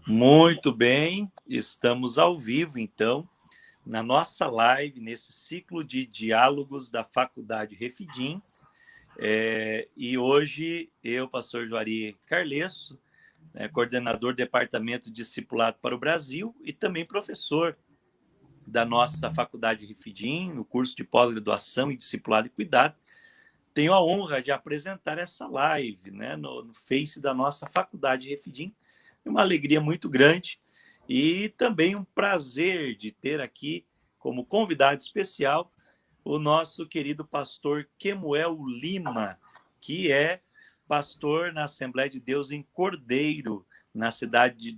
Muito bem, estamos ao vivo, então, na nossa live, nesse ciclo de diálogos da Faculdade Refidim. E hoje, eu, pastor Juari Carlesso, coordenador do Departamento de Discipulado para o Brasil e também professor da nossa Faculdade Refidim, no curso de pós-graduação em Discipulado e Cuidado, tenho a honra de apresentar essa live, no Face da nossa Faculdade Refidim. Uma alegria muito grande e também um prazer de ter aqui como convidado especial o nosso querido pastor Kemuel Lima, que é pastor na Assembleia de Deus em Cordeiro, na cidade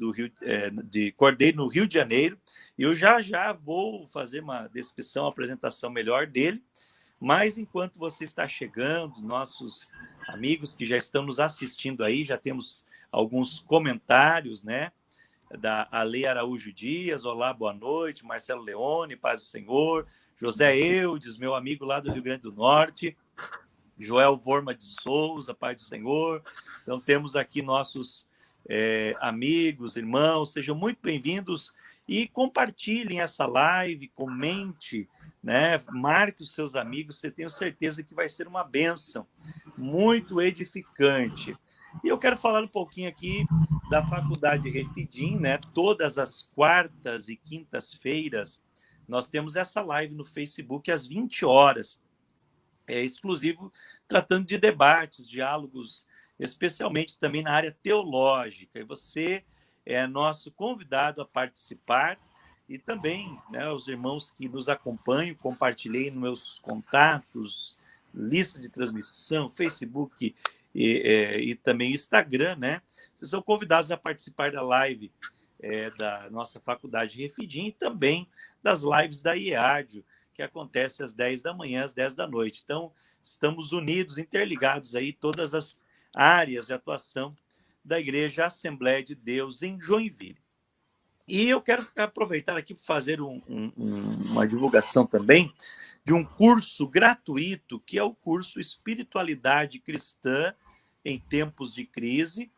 de Cordeiro, no Rio de Janeiro. Eu já vou fazer uma descrição, uma apresentação melhor dele, mas enquanto você está chegando, nossos amigos que já estão nos assistindo aí, já temos alguns comentários, da Ale Araújo Dias, olá, boa noite, Marcelo Leone, paz do Senhor, José Eudes, meu amigo lá do Rio Grande do Norte, Joel Vorma de Souza, paz do Senhor. Então temos aqui nossos amigos, irmãos, sejam muito bem-vindos e compartilhem essa live, comente, marque os seus amigos, eu tenho certeza que vai ser uma bênção, muito edificante. E eu quero falar um pouquinho aqui da Faculdade Refidim, todas as quartas e quintas-feiras, nós temos essa live no Facebook às 20 horas, exclusivo, tratando de debates, diálogos, especialmente também na área teológica. E você é nosso convidado a participar e também, os irmãos que nos acompanham, compartilhei nos meus contatos, lista de transmissão, Facebook e também Instagram, Vocês são convidados a participar da live da nossa Faculdade Refidim e também das lives da IEADIO, que acontece às 10 da manhã, às 10 da noite. Então, estamos unidos, interligados aí, todas as áreas de atuação da Igreja Assembleia de Deus em Joinville. E eu quero aproveitar aqui para fazer uma divulgação também de um curso gratuito, que é o curso Espiritualidade Cristã em Tempos de Crise.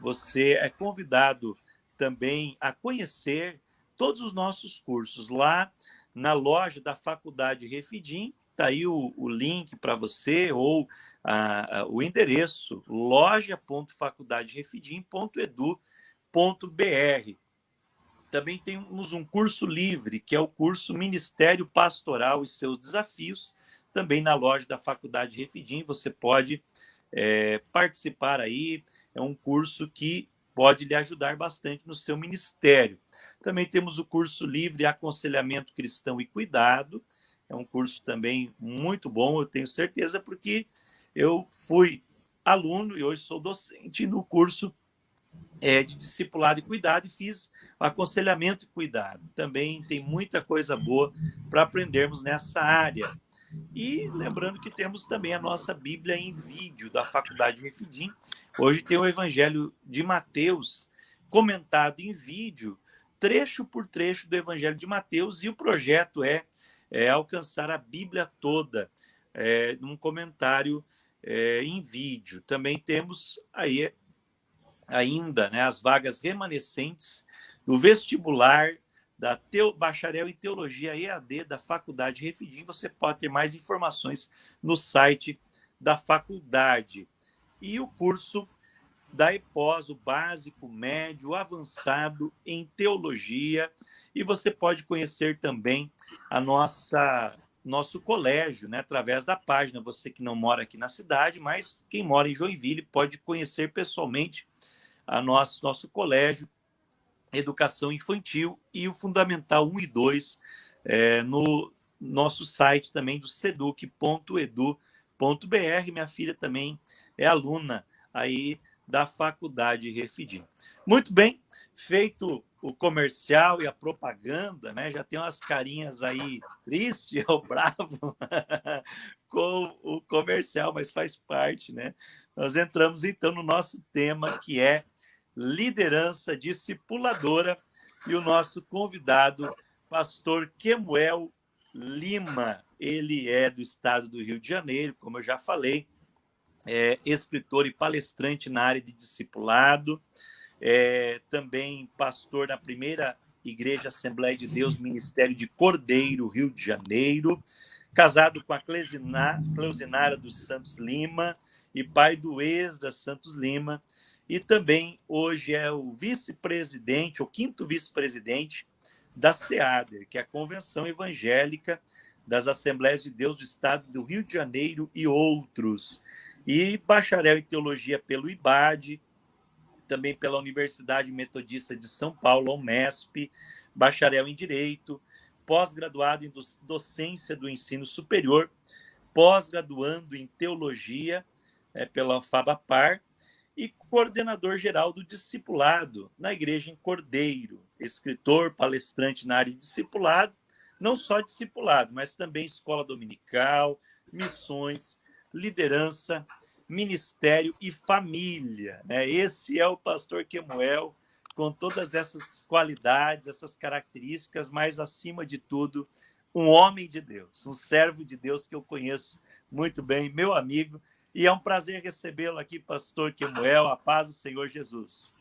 Você é convidado também a conhecer todos os nossos cursos lá na loja da Faculdade Refidim. Está aí o link para você, ou o endereço loja.faculdaderefidim.edu.br. Também temos um curso livre, que é o curso Ministério Pastoral e seus Desafios, também na loja da Faculdade Refidim. Você pode participar aí, é um curso que pode lhe ajudar bastante no seu ministério. Também temos o curso livre Aconselhamento Cristão e Cuidado, é um curso também muito bom, eu tenho certeza, porque eu fui aluno e hoje sou docente no curso de discipulado e cuidado, e fiz aconselhamento e cuidado. Também tem muita coisa boa para aprendermos nessa área. E lembrando que temos também a nossa Bíblia em vídeo da Faculdade Refidim. Hoje tem o Evangelho de Mateus comentado em vídeo, trecho por trecho do Evangelho de Mateus, e o projeto é alcançar a Bíblia toda num comentário em vídeo. Também temos aí ainda as vagas remanescentes do vestibular da Bacharel em Teologia EAD da Faculdade Refidim. Você pode ter mais informações no site da faculdade. E o curso da EPOS, o básico, médio, avançado em Teologia. E você pode conhecer também a nosso colégio, através da página. Você que não mora aqui na cidade, mas quem mora em Joinville pode conhecer pessoalmente nosso colégio, Educação Infantil e o Fundamental 1 e 2, no nosso site também do seduc.edu.br. Minha filha também é aluna aí da Faculdade Refidim. Muito bem, feito o comercial e a propaganda, já tem umas carinhas aí triste ou bravo com o comercial, mas faz parte, Nós entramos então no nosso tema, que é liderança discipuladora, e o nosso convidado, pastor Kemuel Lima. Ele é do estado do Rio de Janeiro, como eu já falei, é escritor e palestrante na área de discipulado, também pastor na primeira Igreja Assembleia de Deus, Ministério de Cordeiro, Rio de Janeiro, casado com a Cleusinara dos Santos Lima e pai do Esdras Santos Lima, e também hoje é o vice-presidente, o 5º vice-presidente da SEADER, que é a Convenção Evangélica das Assembleias de Deus do Estado do Rio de Janeiro e outros. E bacharel em Teologia pelo IBAD, também pela Universidade Metodista de São Paulo, UMESP, bacharel em Direito, pós-graduado em Docência do Ensino Superior, pós-graduando em Teologia pela FABAPAR e coordenador geral do discipulado na Igreja em Cordeiro, escritor, palestrante na área de discipulado, não só discipulado, mas também escola dominical, missões, liderança, ministério e família, né? Esse é o pastor Kemuel, com todas essas qualidades, essas características, mas, acima de tudo, um homem de Deus, um servo de Deus que eu conheço muito bem, meu amigo, e é um prazer recebê-lo aqui, pastor Kemuel. A paz do Senhor Jesus.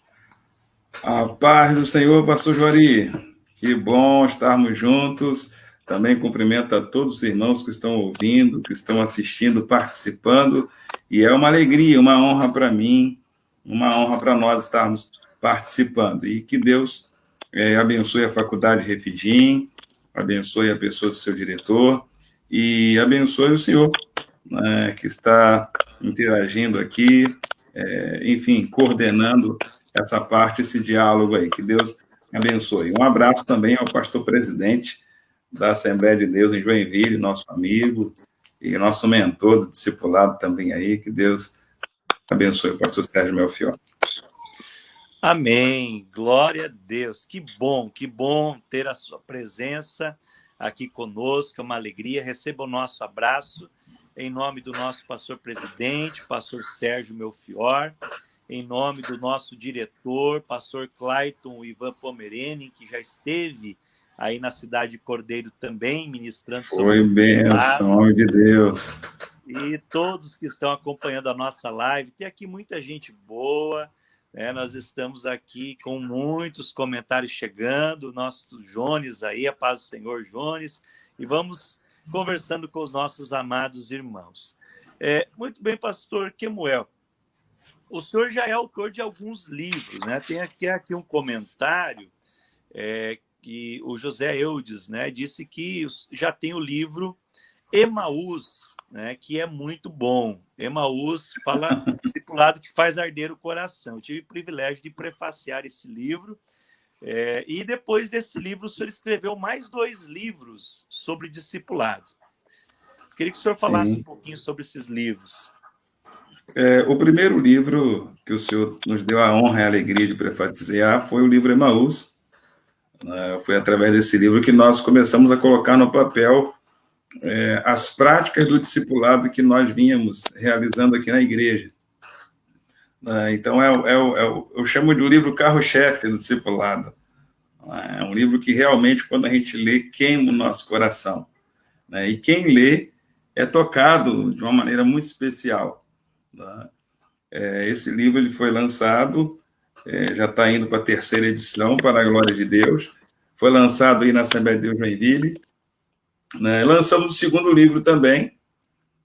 A paz do Senhor, pastor Juari. Que bom estarmos juntos. Também cumprimento a todos os irmãos que estão ouvindo, que estão assistindo, participando. E é uma alegria, uma honra para mim, uma honra para nós estarmos participando. E que Deus abençoe a Faculdade Refidim, abençoe a pessoa do seu diretor e abençoe o senhor, né, que está interagindo aqui, enfim, coordenando essa parte, esse diálogo aí. Que Deus abençoe. Um abraço também ao pastor presidente da Assembleia de Deus em Joinville, nosso amigo e nosso mentor do discipulado também aí. Que Deus abençoe o pastor Sérgio Melchior. Amém. Glória a Deus. Que bom ter a sua presença aqui conosco. É uma alegria. Receba o nosso abraço em nome do nosso pastor presidente, pastor Sérgio Melchior, em nome do nosso diretor, pastor Clayton Ivan Pomerene, que já esteve aí na cidade de Cordeiro também, ministrando sobre o bênção, homem de Deus. E todos que estão acompanhando a nossa live. Tem aqui muita gente boa, né? Nós estamos aqui com muitos comentários chegando, nosso Jones aí, a paz do Senhor, Jones, e vamos conversando com os nossos amados irmãos. Muito bem, pastor Kemuel. O senhor já é autor de alguns livros, né? Tem aqui um comentário que o José Eudes, né, disse que já tem o livro Emaús, né, que é muito bom. Emaús fala discipulado que faz arder o coração. Eu tive o privilégio de prefaciar esse livro. E depois desse livro, o senhor escreveu mais 2 livros sobre discipulado. Queria que o senhor falasse um pouquinho sobre esses livros. O primeiro livro que o senhor nos deu a honra e a alegria de prefaciar foi o livro Emaús. Foi através desse livro que nós começamos a colocar no papel as práticas do discipulado que nós vínhamos realizando aqui na igreja. Então, eu chamo de um livro carro-chefe do discipulado. É um livro que realmente, quando a gente lê, queima o nosso coração. E quem lê é tocado de uma maneira muito especial. Esse livro ele foi lançado, já está indo para a 3ª edição, para a glória de Deus. Foi lançado aí na Assembleia de Deus Joinville. Lançamos o 2º livro também.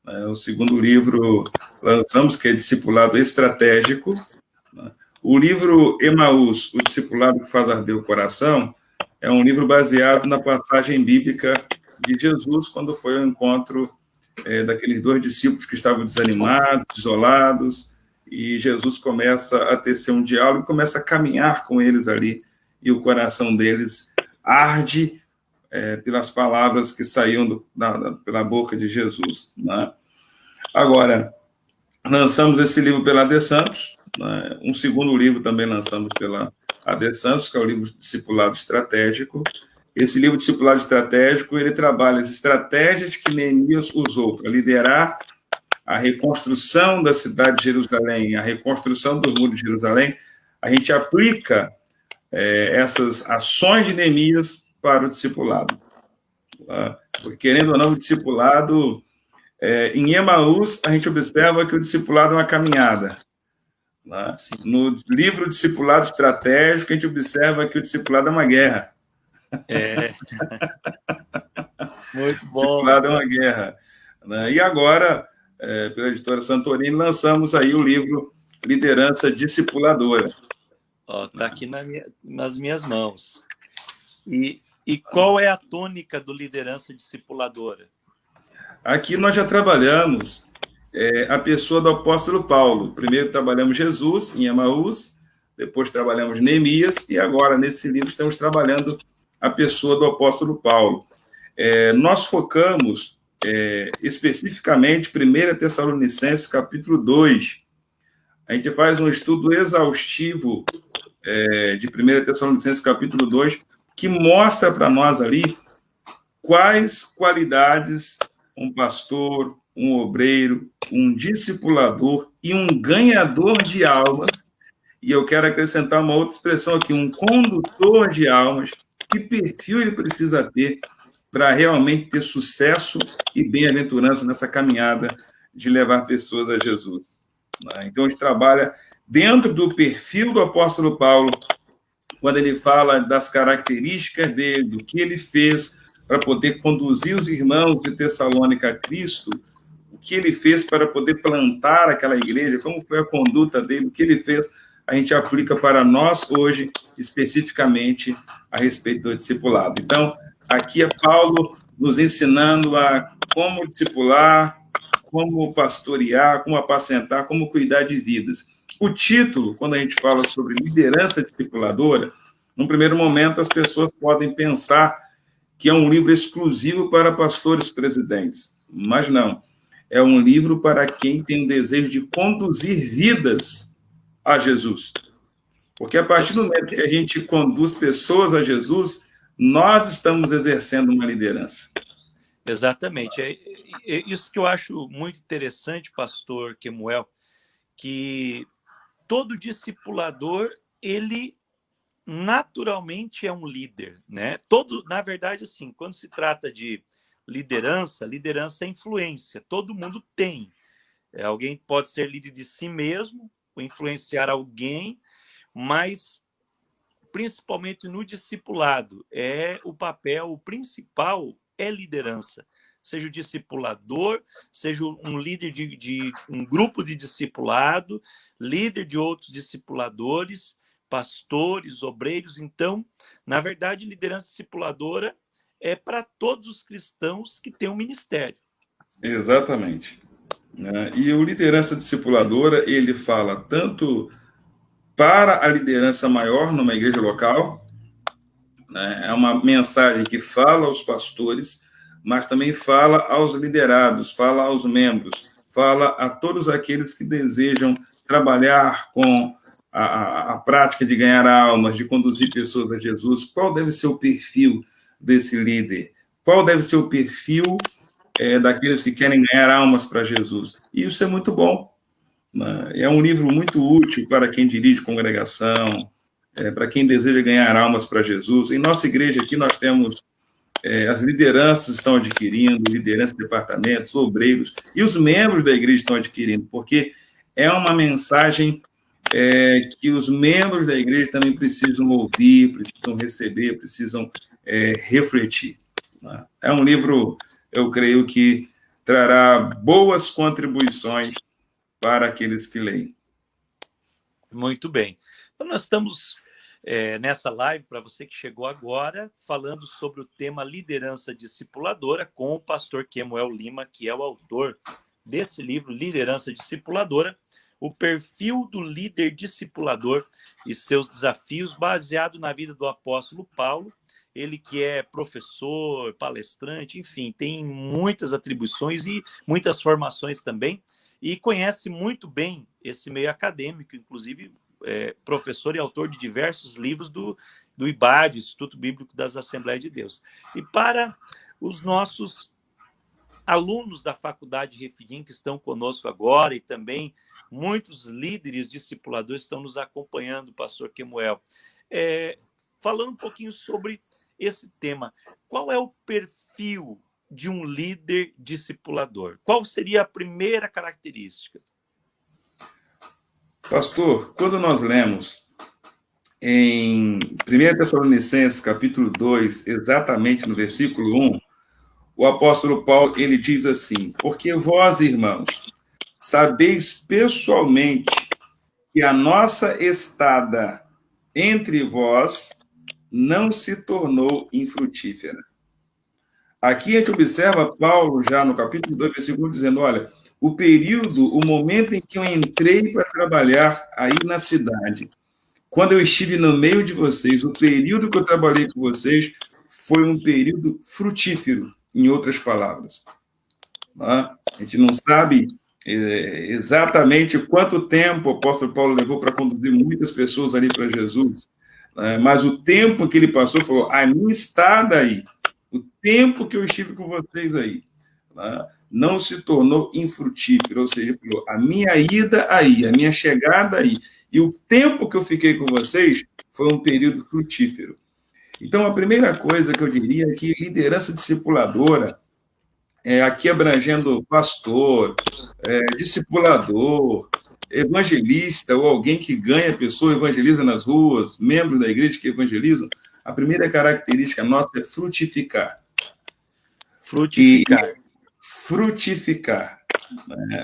O 2º livro lançamos, que é Discipulado Estratégico. O livro Emaús, o discipulado que faz arder o coração, é um livro baseado na passagem bíblica de Jesus, quando foi ao encontro daqueles 2 discípulos que estavam desanimados, isolados, e Jesus começa a tecer um diálogo e começa a caminhar com eles ali, e o coração deles arde pelas palavras que saíam pela boca de Jesus. Né? Agora, lançamos esse livro pela AD Santos, né? Um 2º livro também lançamos pela AD Santos, que é o livro Discipulado Estratégico. Esse livro Discipulado Estratégico, ele trabalha as estratégias que Neemias usou para liderar a reconstrução da cidade de Jerusalém, a reconstrução do muro de Jerusalém. A gente aplica essas ações de Neemias para o discipulado. Porque, querendo ou não, o discipulado, em Emaús, a gente observa que o discipulado é uma caminhada. Né? Sim. No livro Discipulado Estratégico, a gente observa que o discipulado é uma guerra. É. Muito bom. Discipulado é uma guerra. Né? E agora, pela editora Santorini, lançamos aí o livro Liderança Discipuladora. Está aqui nas minhas mãos. E qual é a tônica do liderança discipuladora? Aqui nós já trabalhamos a pessoa do apóstolo Paulo. Primeiro trabalhamos Jesus em Emaús, depois trabalhamos Neemias, e agora, nesse livro, estamos trabalhando a pessoa do apóstolo Paulo. Nós focamos especificamente 1 Tessalonicenses, capítulo 2. A gente faz um estudo exaustivo de 1 Tessalonicenses, capítulo 2, que mostra para nós ali quais qualidades um pastor, um obreiro, um discipulador e um ganhador de almas, e eu quero acrescentar uma outra expressão aqui, um condutor de almas, que perfil ele precisa ter para realmente ter sucesso e bem-aventurança nessa caminhada de levar pessoas a Jesus. Então, a gente trabalha dentro do perfil do apóstolo Paulo, quando ele fala das características dele, do que ele fez para poder conduzir os irmãos de Tessalônica a Cristo, o que ele fez para poder plantar aquela igreja, como foi a conduta dele, o que ele fez, a gente aplica para nós hoje, especificamente a respeito do discipulado. Então, aqui é Paulo nos ensinando a como discipular, como pastorear, como apacentar, como cuidar de vidas. O título, quando a gente fala sobre liderança discipuladora, num primeiro momento as pessoas podem pensar que é um livro exclusivo para pastores presidentes, mas não. É um livro para quem tem o desejo de conduzir vidas a Jesus. Porque a partir do momento que a gente conduz pessoas a Jesus, nós estamos exercendo uma liderança. Exatamente. É isso que eu acho muito interessante, pastor Kemuel, que todo discipulador, ele naturalmente é um líder, né? Na verdade, assim, quando se trata de liderança é influência. Todo mundo tem. Alguém pode ser líder de si mesmo, ou influenciar alguém, mas principalmente no discipulado, o papel principal é liderança. Seja o discipulador, seja um líder de um grupo de discipulado, líder de outros discipuladores, pastores, obreiros. Então, na verdade, liderança discipuladora é para todos os cristãos que têm um ministério. Exatamente. E o liderança discipuladora, ele fala tanto para a liderança maior numa igreja local, né? É uma mensagem que fala aos pastores, mas também fala aos liderados, fala aos membros, fala a todos aqueles que desejam trabalhar com a prática de ganhar almas, de conduzir pessoas a Jesus. Qual deve ser o perfil desse líder? Qual deve ser o perfil daqueles que querem ganhar almas para Jesus? E isso é muito bom. Né? É um livro muito útil para quem dirige congregação, para quem deseja ganhar almas para Jesus. Em nossa igreja aqui nós temos as lideranças estão adquirindo, lideranças de departamentos, obreiros, e os membros da igreja estão adquirindo, porque é uma mensagem que os membros da igreja também precisam ouvir, precisam receber, precisam refletir. Né? É um livro, eu creio que trará boas contribuições para aqueles que leem. Muito bem. Então, nós estamos nessa live, para você que chegou agora, falando sobre o tema liderança discipuladora com o pastor Kemuel Lima, que é o autor desse livro, Liderança Discipuladora, o perfil do líder discipulador e seus desafios, baseado na vida do apóstolo Paulo, ele que é professor, palestrante, enfim, tem muitas atribuições e muitas formações também, e conhece muito bem esse meio acadêmico, inclusive professor e autor de diversos livros do IBAD, Instituto Bíblico das Assembleias de Deus. E para os nossos alunos da Faculdade Refidim que estão conosco agora, e também muitos líderes discipuladores estão nos acompanhando, pastor Kemuel, falando um pouquinho sobre esse tema. Qual é o perfil de um líder discipulador? Qual seria a primeira característica? Pastor, quando nós lemos em 1 Tessalonicenses, capítulo 2, exatamente no versículo 1, o apóstolo Paulo, ele diz assim: porque vós, irmãos, sabeis pessoalmente que a nossa estada entre vós não se tornou infrutífera. Aqui a gente observa Paulo, já no capítulo 2, versículo 1, dizendo, olha, o momento em que eu entrei para trabalhar aí na cidade, quando eu estive no meio de vocês, o período que eu trabalhei com vocês foi um período frutífero, em outras palavras. A gente não sabe exatamente quanto tempo o apóstolo Paulo levou para conduzir muitas pessoas ali para Jesus, mas o tempo que ele passou, falou, a minha estada aí, o tempo que eu estive com vocês aí, não se tornou infrutífero, ou seja, falou, a minha ida aí, a minha chegada aí, e o tempo que eu fiquei com vocês foi um período frutífero. Então, a primeira coisa que eu diria é que liderança discipuladora, aqui abrangendo pastor, discipulador, evangelista, ou alguém que ganha pessoa, evangeliza nas ruas, membros da igreja que evangelizam, a primeira característica nossa é frutificar. Frutificar. Frutificar.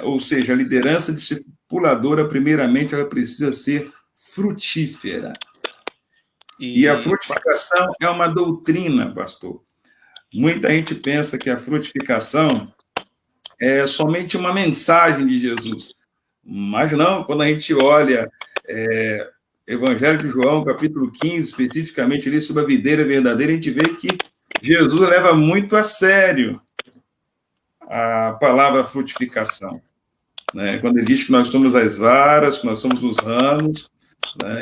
Ou seja, a liderança discipuladora, primeiramente, ela precisa ser frutífera. E a frutificação é uma doutrina, pastor. Muita gente pensa que a frutificação é somente uma mensagem de Jesus. Mas não, quando a gente olha Evangelho de João, capítulo 15, especificamente ali sobre a videira verdadeira, a gente vê que Jesus leva muito a sério a palavra frutificação. Quando ele diz que nós somos as varas, que nós somos os ramos,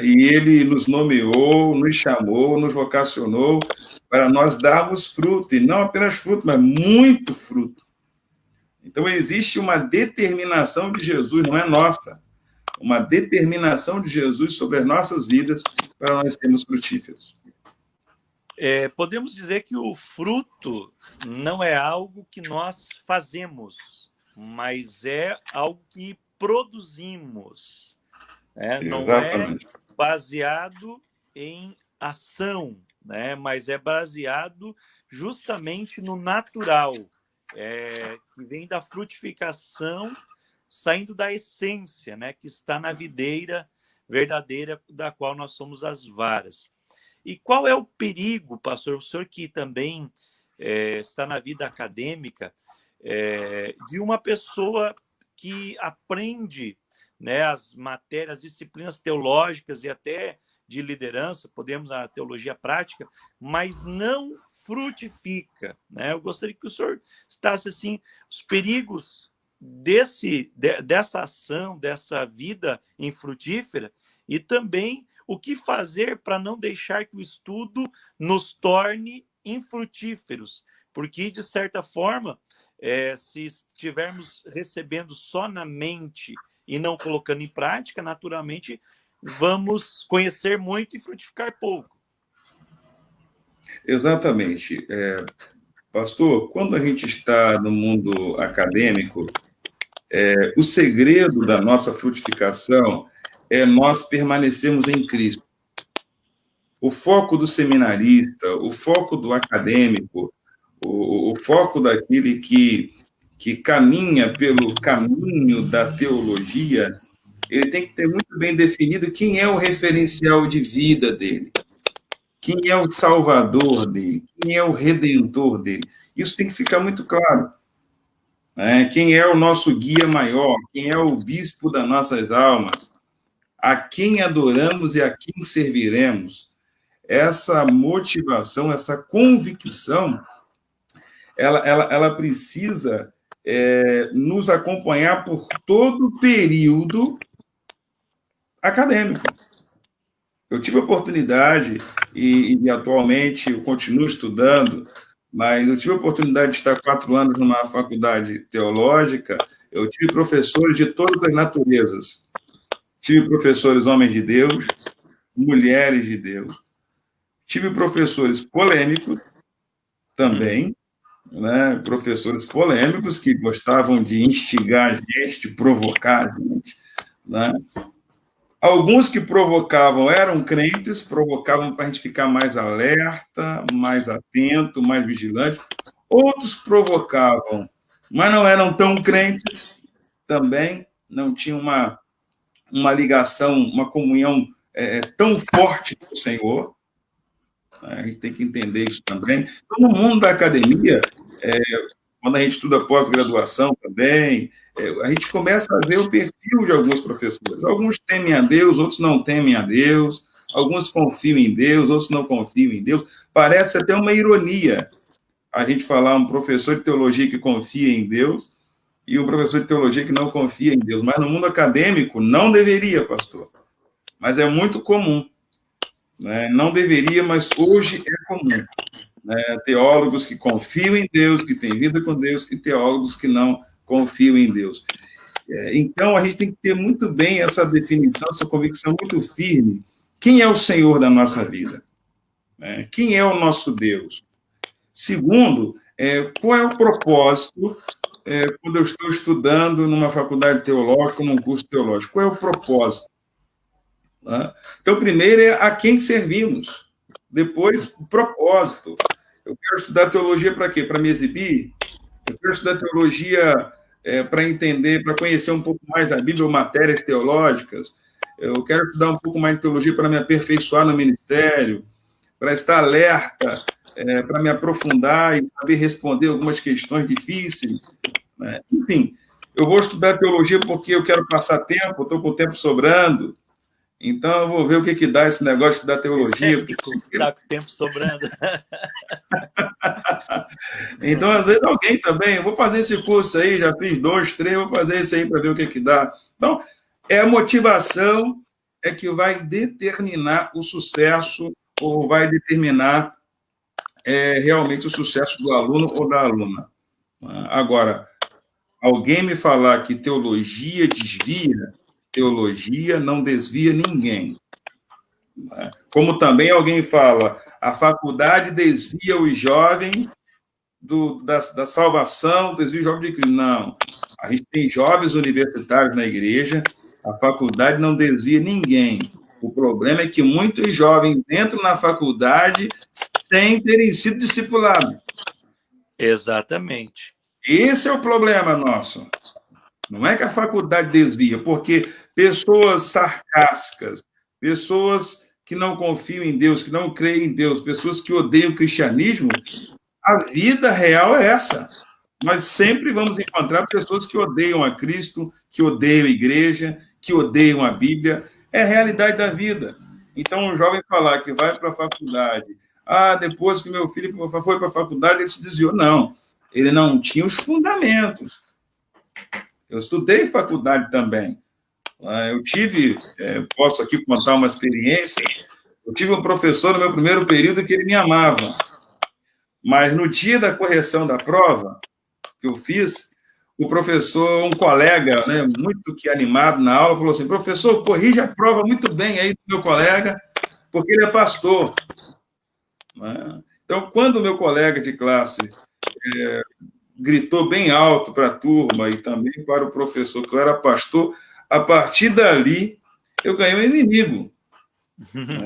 e ele nos nomeou, nos chamou, nos vocacionou para nós darmos fruto, e não apenas fruto, mas muito fruto. Então, existe uma determinação de Jesus, não é nossa, uma determinação de Jesus sobre as nossas vidas para nós sermos frutíferos. Podemos dizer que o fruto não é algo que nós fazemos, mas é algo que produzimos. Não é baseado em ação, mas é baseado justamente no natural, que vem da frutificação, saindo da essência, que está na videira verdadeira da qual nós somos as varas. E qual é o perigo, pastor, o senhor que também está na vida acadêmica, de uma pessoa que aprende as matérias, disciplinas teológicas e até de liderança, podemos a teologia prática, mas não frutifica. Eu gostaria que o senhor citasse assim, os perigos dessa ação, dessa vida infrutífera, e também o que fazer para não deixar que o estudo nos torne infrutíferos, porque, de certa forma, se estivermos recebendo só na mente e não colocando em prática, naturalmente vamos conhecer muito e frutificar pouco. Exatamente. Pastor, quando a gente está no mundo acadêmico, o segredo da nossa frutificação é nós permanecermos em Cristo. O foco do seminarista, o foco do acadêmico, o foco daquele que caminha pelo caminho da teologia, ele tem que ter muito bem definido quem é o referencial de vida dele, quem é o salvador dele, quem é o redentor dele. Isso tem que ficar muito claro. Quem é o nosso guia maior, quem é o bispo das nossas almas, a quem adoramos e a quem serviremos. Essa motivação, essa convicção, ela precisa nos acompanhar por todo o período acadêmico. Eu tive a oportunidade, e atualmente eu continuo estudando, mas eu tive a oportunidade de estar 4 anos numa faculdade teológica. Eu tive professores de todas as naturezas. Tive professores homens de Deus, mulheres de Deus. Tive professores polêmicos também, professores polêmicos que gostavam de instigar a gente, de provocar a gente, Alguns que provocavam eram crentes, provocavam para a gente ficar mais alerta, mais atento, mais vigilante. Outros provocavam, mas não eram tão crentes também, não tinham uma ligação, uma comunhão tão forte com o Senhor. A gente tem que entender isso também. Então, no mundo da academia, quando a gente estuda pós-graduação também, a gente começa a ver o perfil de alguns professores. Alguns temem a Deus, outros não temem a Deus, alguns confiam em Deus, outros não confiam em Deus. Parece até uma ironia a gente falar um professor de teologia que confia em Deus e um professor de teologia que não confia em Deus. Mas no mundo acadêmico não deveria, pastor. Mas é muito comum. Né? Não deveria, mas hoje é comum. Né? Teólogos que confiam em Deus, que têm vida com Deus, e teólogos que não confiam em Deus. Então, a gente tem que ter muito bem essa definição, essa convicção muito firme. Quem é o Senhor da nossa vida? Quem é o nosso Deus? Segundo, qual é o propósito quando eu estou estudando numa faculdade teológica, num curso teológico? Qual é o propósito? Então, primeiro é a quem servimos. Depois, o propósito. Eu quero estudar teologia para quê? Para me exibir? Eu quero estudar teologia para entender, para conhecer um pouco mais a Bíblia ou matérias teológicas. Eu quero estudar um pouco mais de teologia para me aperfeiçoar no ministério, para estar alerta, para me aprofundar e saber responder algumas questões difíceis. Né? Enfim, eu vou estudar teologia porque eu quero passar tempo, estou com o tempo sobrando. Então, eu vou ver o que dá esse negócio da teologia. Está com o tempo sobrando. Então, às vezes, alguém também, eu vou fazer esse curso aí, já fiz 2, 3, vou fazer esse aí para ver o que dá. Então, a motivação que vai determinar o sucesso ou vai determinar realmente o sucesso do aluno ou da aluna. Agora, alguém me falar que teologia desvia, teologia não desvia ninguém. Como também alguém fala, a faculdade desvia os jovens da salvação, desvia os jovens de Cristo. Não, a gente tem jovens universitários na igreja, a faculdade não desvia ninguém. O problema é que muitos jovens entram na faculdade sem terem sido discipulados. Exatamente. Esse é o problema nosso. Não é que a faculdade desvia, porque pessoas sarcásticas, pessoas que não confiam em Deus, que não creem em Deus, pessoas que odeiam o cristianismo, a vida real é essa. Nós sempre vamos encontrar pessoas que odeiam a Cristo, que odeiam a igreja, que odeiam a Bíblia. É a realidade da vida. Então, um jovem falar que vai para a faculdade, depois que meu filho foi para a faculdade, ele se desviou. Não, ele não tinha os fundamentos. Eu estudei faculdade também. Eu tive, posso aqui contar uma experiência, eu tive um professor no meu primeiro período que ele me amava, mas no dia da correção da prova que eu fiz, o professor, um colega, né, muito que animado na aula, falou assim, professor, corrige a prova muito bem aí do meu colega, porque ele é pastor. Então, quando o meu colega de classe gritou bem alto para a turma e também para o professor, que eu era pastor, a partir dali, eu ganhei um inimigo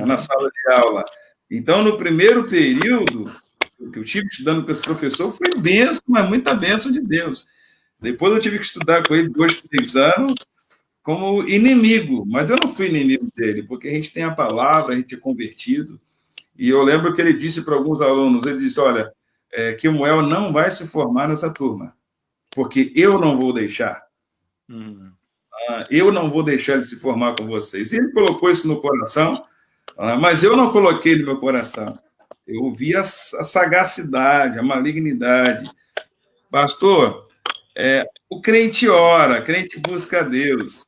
na sala de aula. Então, no primeiro período, que eu tive estudando com esse professor, foi bênção, mas muita bênção de Deus. Depois eu tive que estudar com ele 2, 3 anos como inimigo, mas eu não fui inimigo dele, porque a gente tem a palavra, a gente é convertido. E eu lembro que ele disse para alguns alunos, ele disse, olha, Kemuel não vai se formar nessa turma, porque eu não vou deixar. Eu não vou deixar ele se formar com vocês. E ele colocou isso no coração, mas eu não coloquei no meu coração. Eu vi a sagacidade, a malignidade. Pastor, o crente ora, o crente busca a Deus.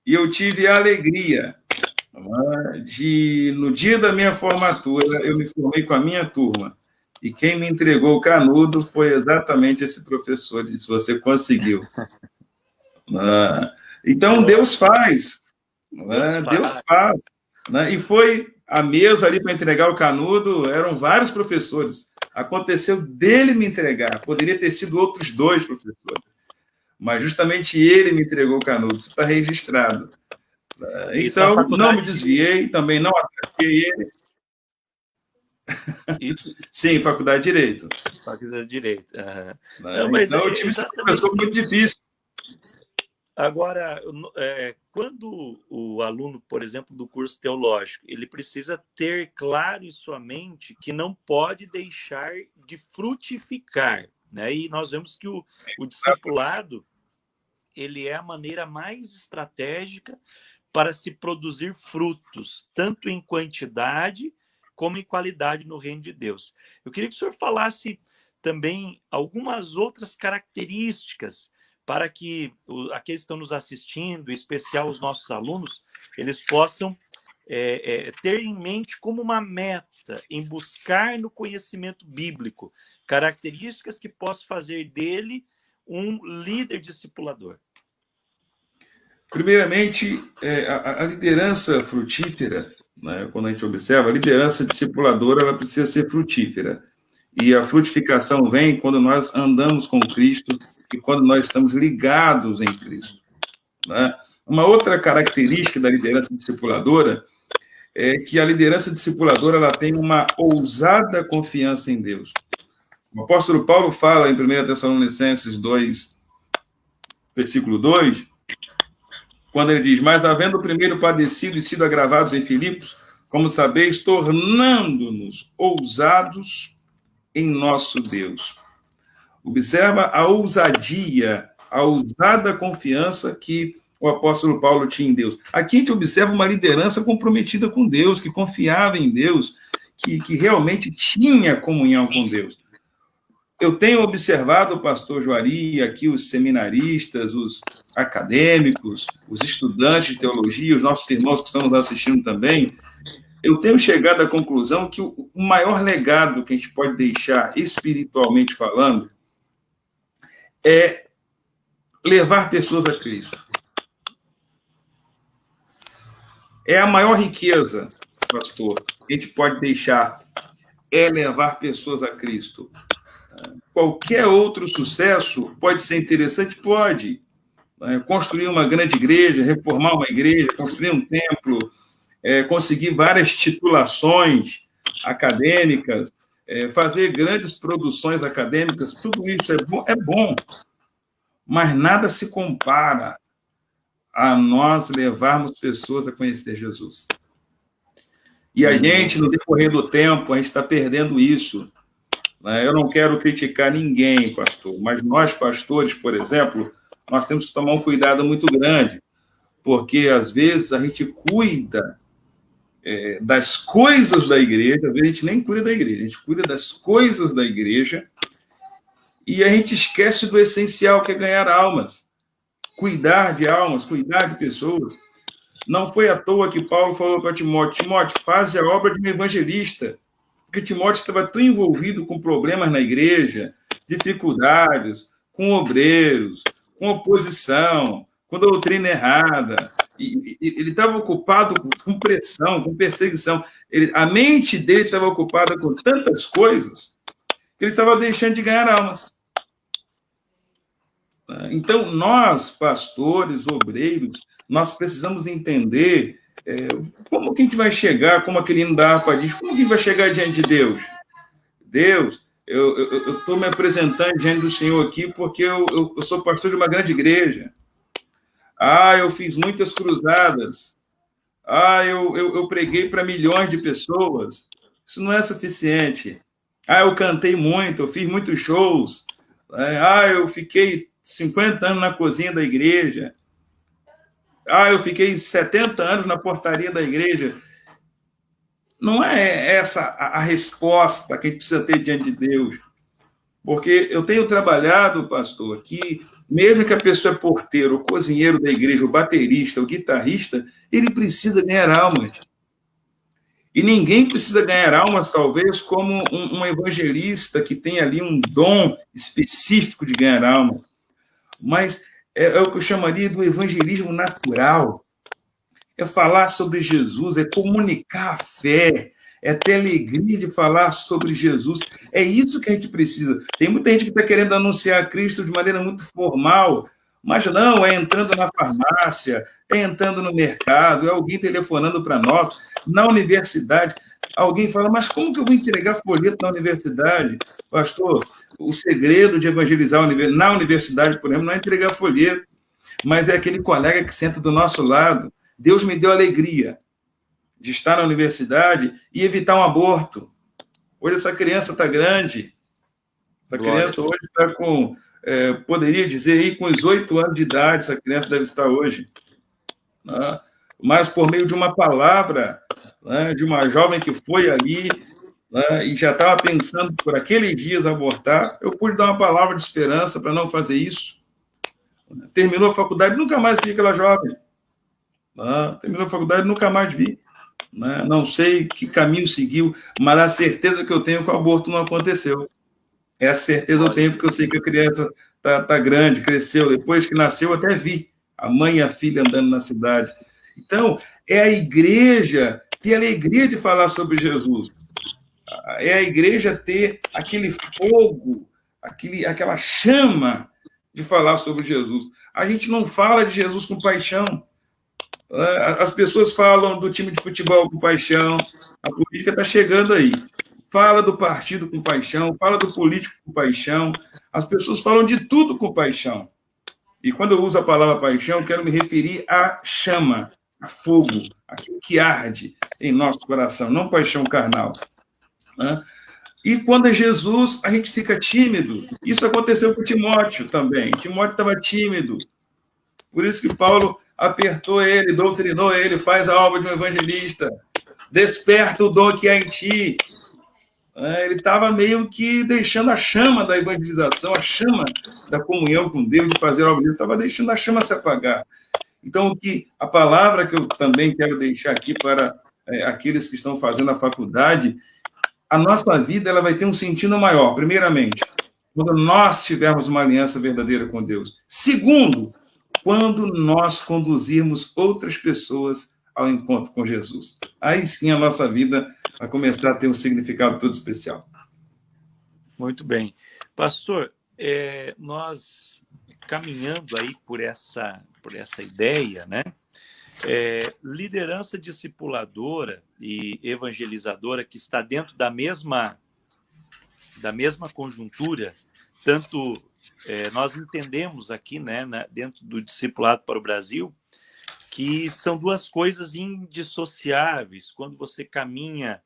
E eu tive a alegria de, no dia da minha formatura, eu me formei com a minha turma. E quem me entregou o canudo foi exatamente esse professor. Ele disse, você conseguiu. Então, Deus faz. Deus faz. E foi a mesa ali para entregar o canudo, eram vários professores. Aconteceu dele me entregar. Poderia ter sido outros 2 professores. Mas justamente ele me entregou o canudo. Isso está registrado. Então, não me desviei, também não ataquei ele. Sim, faculdade de Direito. Faculdade de Direito. Não, mas então, eu tive esse professor muito difícil. Agora, quando o aluno, por exemplo, do curso teológico, ele precisa ter claro em sua mente que não pode deixar de frutificar, né? E nós vemos que o discipulado, ele é a maneira mais estratégica para se produzir frutos, tanto em quantidade como em qualidade no reino de Deus. Eu queria que o senhor falasse também algumas outras características para que aqueles que estão nos assistindo, em especial os nossos alunos, eles possam ter em mente como uma meta em buscar no conhecimento bíblico características que possam fazer dele um líder discipulador. Primeiramente, a liderança frutífera, né, quando a gente observa, a liderança discipuladora, ela precisa ser frutífera. E a frutificação vem quando nós andamos com Cristo e quando nós estamos ligados em Cristo, né? Uma outra característica da liderança discipuladora é que a liderança discipuladora ela tem uma ousada confiança em Deus. O apóstolo Paulo fala em 1 Tessalonicenses 2, versículo 2, quando ele diz: mas havendo primeiro padecido e sido agravados em Filipos, como sabeis, tornando-nos ousados em nosso Deus. Observa a ousadia, a ousada confiança que o apóstolo Paulo tinha em Deus. Aqui a gente observa uma liderança comprometida com Deus, que confiava em Deus, que realmente tinha comunhão com Deus. Eu tenho observado, pastor Juari, aqui os seminaristas, os acadêmicos, os estudantes de teologia, os nossos irmãos que estão nos assistindo também, eu tenho chegado à conclusão que o maior legado que a gente pode deixar, espiritualmente falando, é levar pessoas a Cristo. É a maior riqueza, pastor, que a gente pode deixar, é levar pessoas a Cristo. Qualquer outro sucesso pode ser interessante? Pode. Construir uma grande igreja, reformar uma igreja, construir um templo, conseguir várias titulações acadêmicas, fazer grandes produções acadêmicas, tudo isso é bom, mas nada se compara a nós levarmos pessoas a conhecer Jesus. E a gente, no decorrer do tempo, a gente está perdendo isso. Eu não quero criticar ninguém, pastor, mas nós, pastores, por exemplo, nós temos que tomar um cuidado muito grande, porque, às vezes, a gente cuida das coisas da igreja, às vezes a gente nem cuida da igreja, a gente cuida das coisas da igreja e a gente esquece do essencial, que é ganhar almas, cuidar de almas, cuidar de pessoas. Não foi à toa que Paulo falou para Timóteo: Timóteo, faz a obra de um evangelista, porque Timóteo estava tão envolvido com problemas na igreja, dificuldades, com obreiros, com oposição, com doutrina errada. Ele estava ocupado com pressão, com perseguição. A mente dele estava ocupada com tantas coisas que ele estava deixando de ganhar almas. Então, nós, pastores, obreiros, nós precisamos entender como que a gente vai chegar, como aquele hino da harpa diz, como que a gente vai chegar diante de Deus? Deus, eu estou me apresentando diante do Senhor aqui porque eu sou pastor de uma grande igreja. Eu fiz muitas cruzadas. Eu preguei para milhões de pessoas. Isso não é suficiente. Eu cantei muito, eu fiz muitos shows. Eu fiquei 50 anos na cozinha da igreja. Eu fiquei 70 anos na portaria da igreja. Não é essa a resposta que a gente precisa ter diante de Deus. Porque eu tenho trabalhado, pastor, que mesmo que a pessoa é porteiro, o cozinheiro da igreja, o baterista, o guitarrista, ele precisa ganhar almas. E ninguém precisa ganhar almas, talvez, como um evangelista que tem ali um dom específico de ganhar almas. Mas é o que eu chamaria do evangelismo natural. É falar sobre Jesus, é comunicar a fé, é ter alegria de falar sobre Jesus. É isso que a gente precisa. Tem muita gente que está querendo anunciar Cristo de maneira muito formal, Mas não, é entrando na farmácia, é entrando no mercado, é alguém telefonando para nós, na universidade. Alguém fala, mas como que eu vou entregar folheto na universidade? Pastor, o segredo de evangelizar na universidade, por exemplo, não é entregar folheto, mas é aquele colega que senta do nosso lado. Deus me deu alegria de estar na universidade e evitar um aborto. Hoje essa criança está grande. Essa criança hoje está com, poderia dizer aí, com os 8 anos de idade, essa criança deve estar hoje. Né? Mas por meio de uma palavra, né, de uma jovem que foi ali, né, e já estava pensando por aqueles dias abortar, eu pude dar uma palavra de esperança para não fazer isso. Terminou a faculdade, nunca mais vi aquela jovem. Terminou a faculdade, nunca mais vi. Não sei que caminho seguiu, mas a certeza que eu tenho é que o aborto não aconteceu. Essa certeza eu tenho, porque eu sei que a criança tá grande, cresceu. Depois que nasceu, eu até vi a mãe e a filha andando na cidade. Então, é a igreja ter alegria de falar sobre Jesus. É a igreja ter aquele fogo, aquela chama de falar sobre Jesus. A gente não fala de Jesus com paixão. As pessoas falam do time de futebol com paixão, a política está chegando aí. Fala do partido com paixão, fala do político com paixão. As pessoas falam de tudo com paixão. E quando eu uso a palavra paixão, eu quero me referir à chama, a fogo, aquilo que arde em nosso coração, não paixão carnal. E quando é Jesus, a gente fica tímido. Isso aconteceu com Timóteo também. Timóteo estava tímido. Por isso que Paulo apertou ele, doutrinou ele, faz a obra de um evangelista, desperta o dom que há em ti. Ele estava meio que deixando a chama da evangelização, a chama da comunhão com Deus, de fazer a obra dele, estava deixando a chama se apagar. Então, a palavra que eu também quero deixar aqui para aqueles que estão fazendo a faculdade, a nossa vida ela vai ter um sentido maior, primeiramente, quando nós tivermos uma aliança verdadeira com Deus. Segundo, quando nós conduzirmos outras pessoas ao encontro com Jesus. Aí sim a nossa vida vai começar a ter um significado todo especial. Muito bem. Pastor, nós caminhando aí por essa ideia, né? Liderança discipuladora e evangelizadora que está dentro da mesma conjuntura, tanto nós entendemos aqui, né, dentro do Discipulado para o Brasil, que são duas coisas indissociáveis. Quando você caminha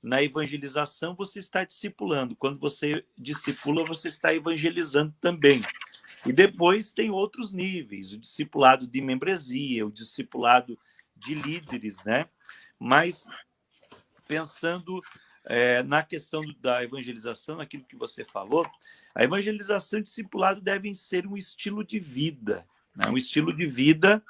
na evangelização, você está discipulando. Quando você discipula, você está evangelizando também. E depois tem outros níveis, o discipulado de membresia, o discipulado de líderes, né? Mas pensando na questão da evangelização, naquilo que você falou, a evangelização e o discipulado devem ser um estilo de vida, né? Um estilo de vida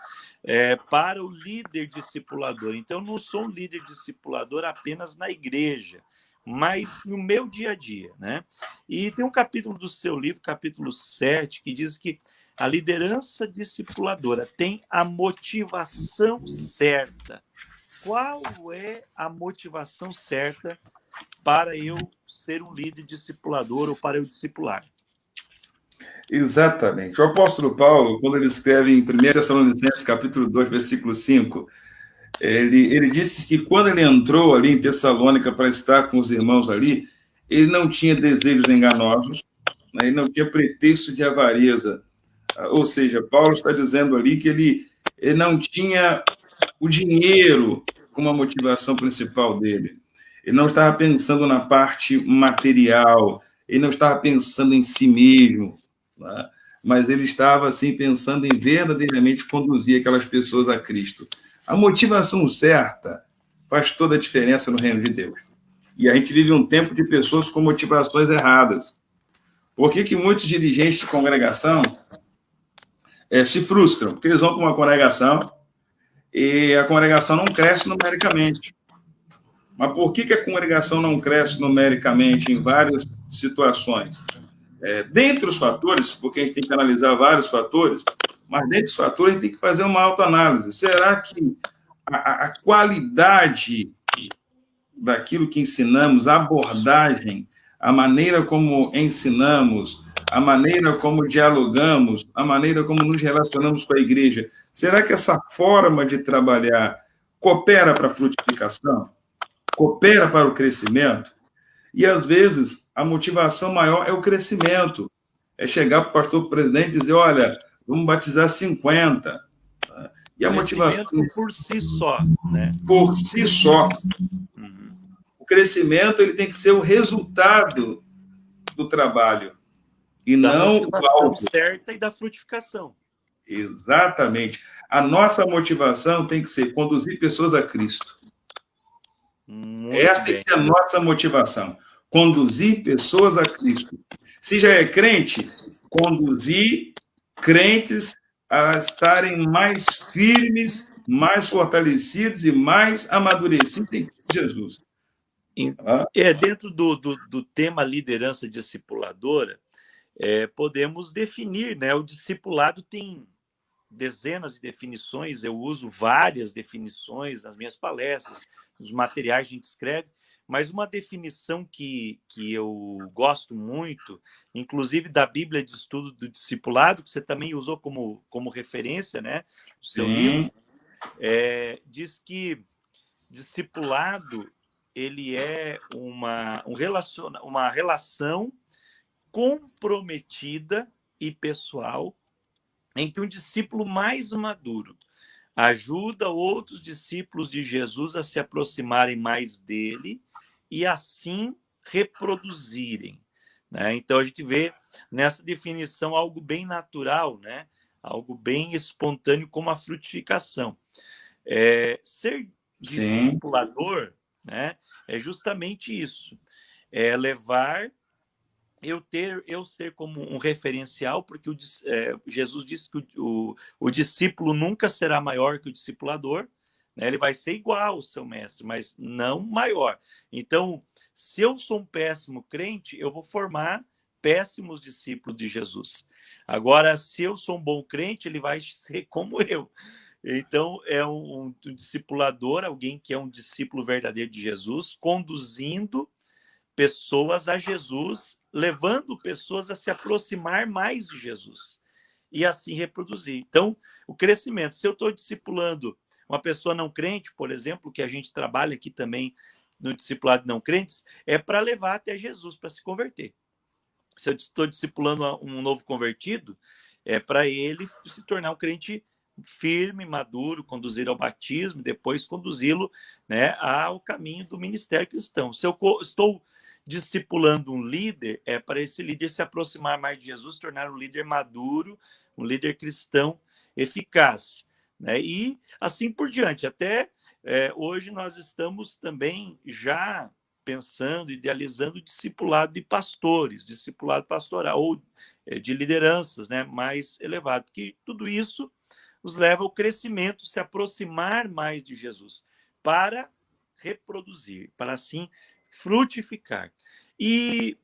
para o líder discipulador. Então, eu não sou um líder discipulador apenas na igreja, mas no meu dia a dia, né? E tem um capítulo do seu livro, capítulo 7, que diz que a liderança discipuladora tem a motivação certa. Qual é a motivação certa para eu ser um líder discipulador ou para eu discipular? Exatamente. O apóstolo Paulo, quando ele escreve em 1 Tessalonicenses, capítulo 2, versículo 5, ele disse que quando ele entrou ali em Tessalônica para estar com os irmãos ali, ele não tinha desejos enganosos, né? Ele não tinha pretexto de avareza. Ou seja, Paulo está dizendo ali que ele não tinha o dinheiro como a motivação principal dele. Ele não estava pensando na parte material, ele não estava pensando em si mesmo, né? Mas ele estava assim, pensando em verdadeiramente conduzir aquelas pessoas a Cristo. A motivação certa faz toda a diferença no reino de Deus. E a gente vive um tempo de pessoas com motivações erradas. Por que muitos dirigentes de congregação se frustram? Porque eles vão para uma congregação e a congregação não cresce numericamente. Mas por que a congregação não cresce numericamente em várias situações? Dentre os fatores, porque a gente tem que analisar vários fatores, mas dentre os fatores a gente tem que fazer uma autoanálise. Será que a qualidade daquilo que ensinamos, a abordagem, a maneira como ensinamos, a maneira como dialogamos, a maneira como nos relacionamos com a igreja, será que essa forma de trabalhar coopera para a frutificação? Coopera para o crescimento? E, às vezes, a motivação maior é o crescimento. É chegar para o pastor presidente e dizer, olha, vamos batizar 50. E a motivação... por si só, né? Por si só. Uhum. O crescimento ele tem que ser o resultado do trabalho. E da não motivação o alvo. certa e da frutificação. Exatamente. A nossa motivação tem que ser conduzir pessoas a Cristo. Essa tem que ser a nossa motivação. Conduzir pessoas a Cristo. Se já é crente, conduzir crentes a estarem mais firmes, mais fortalecidos e mais amadurecidos em Jesus. Dentro do tema liderança discipuladora, podemos definir, né? O discipulado tem dezenas de definições, eu uso várias definições nas minhas palestras, nos materiais que a gente escreve, mas uma definição que eu gosto muito, inclusive da Bíblia de Estudo do Discipulado, que você também usou como referência, né? O seu livro, diz que discipulado ele é uma relação comprometida e pessoal em que um discípulo mais maduro ajuda outros discípulos de Jesus a se aproximarem mais dele e assim reproduzirem, né? Então a gente vê nessa definição algo bem natural, né? Algo bem espontâneo como a frutificação. Ser discipulador, né? É justamente isso, é levar eu ser como um referencial, porque Jesus disse que o discípulo nunca será maior que o discipulador, né? Ele vai ser igual ao seu mestre, mas não maior. Então, se eu sou um péssimo crente, eu vou formar péssimos discípulos de Jesus. Agora, se eu sou um bom crente, ele vai ser como eu. Então, é um discipulador, alguém que é um discípulo verdadeiro de Jesus, conduzindo pessoas a Jesus, levando pessoas a se aproximar mais de Jesus e assim reproduzir. Então, o crescimento, se eu estou discipulando uma pessoa não crente, por exemplo, que a gente trabalha aqui também no discipulado de não crentes, é para levar até Jesus, para se converter. Se eu estou discipulando um novo convertido, é para ele se tornar um crente firme, maduro, conduzir ao batismo, depois conduzi-lo, né, ao caminho do ministério cristão. Se eu estou discipulando um líder, é para esse líder se aproximar mais de Jesus, tornar um líder maduro, um líder cristão eficaz, né? E assim por diante. Até hoje nós estamos também já pensando, idealizando o discipulado de pastores, discipulado pastoral, ou de lideranças, né, mais elevado, porque tudo isso nos leva ao crescimento, se aproximar mais de Jesus, para reproduzir, para assim frutificar. E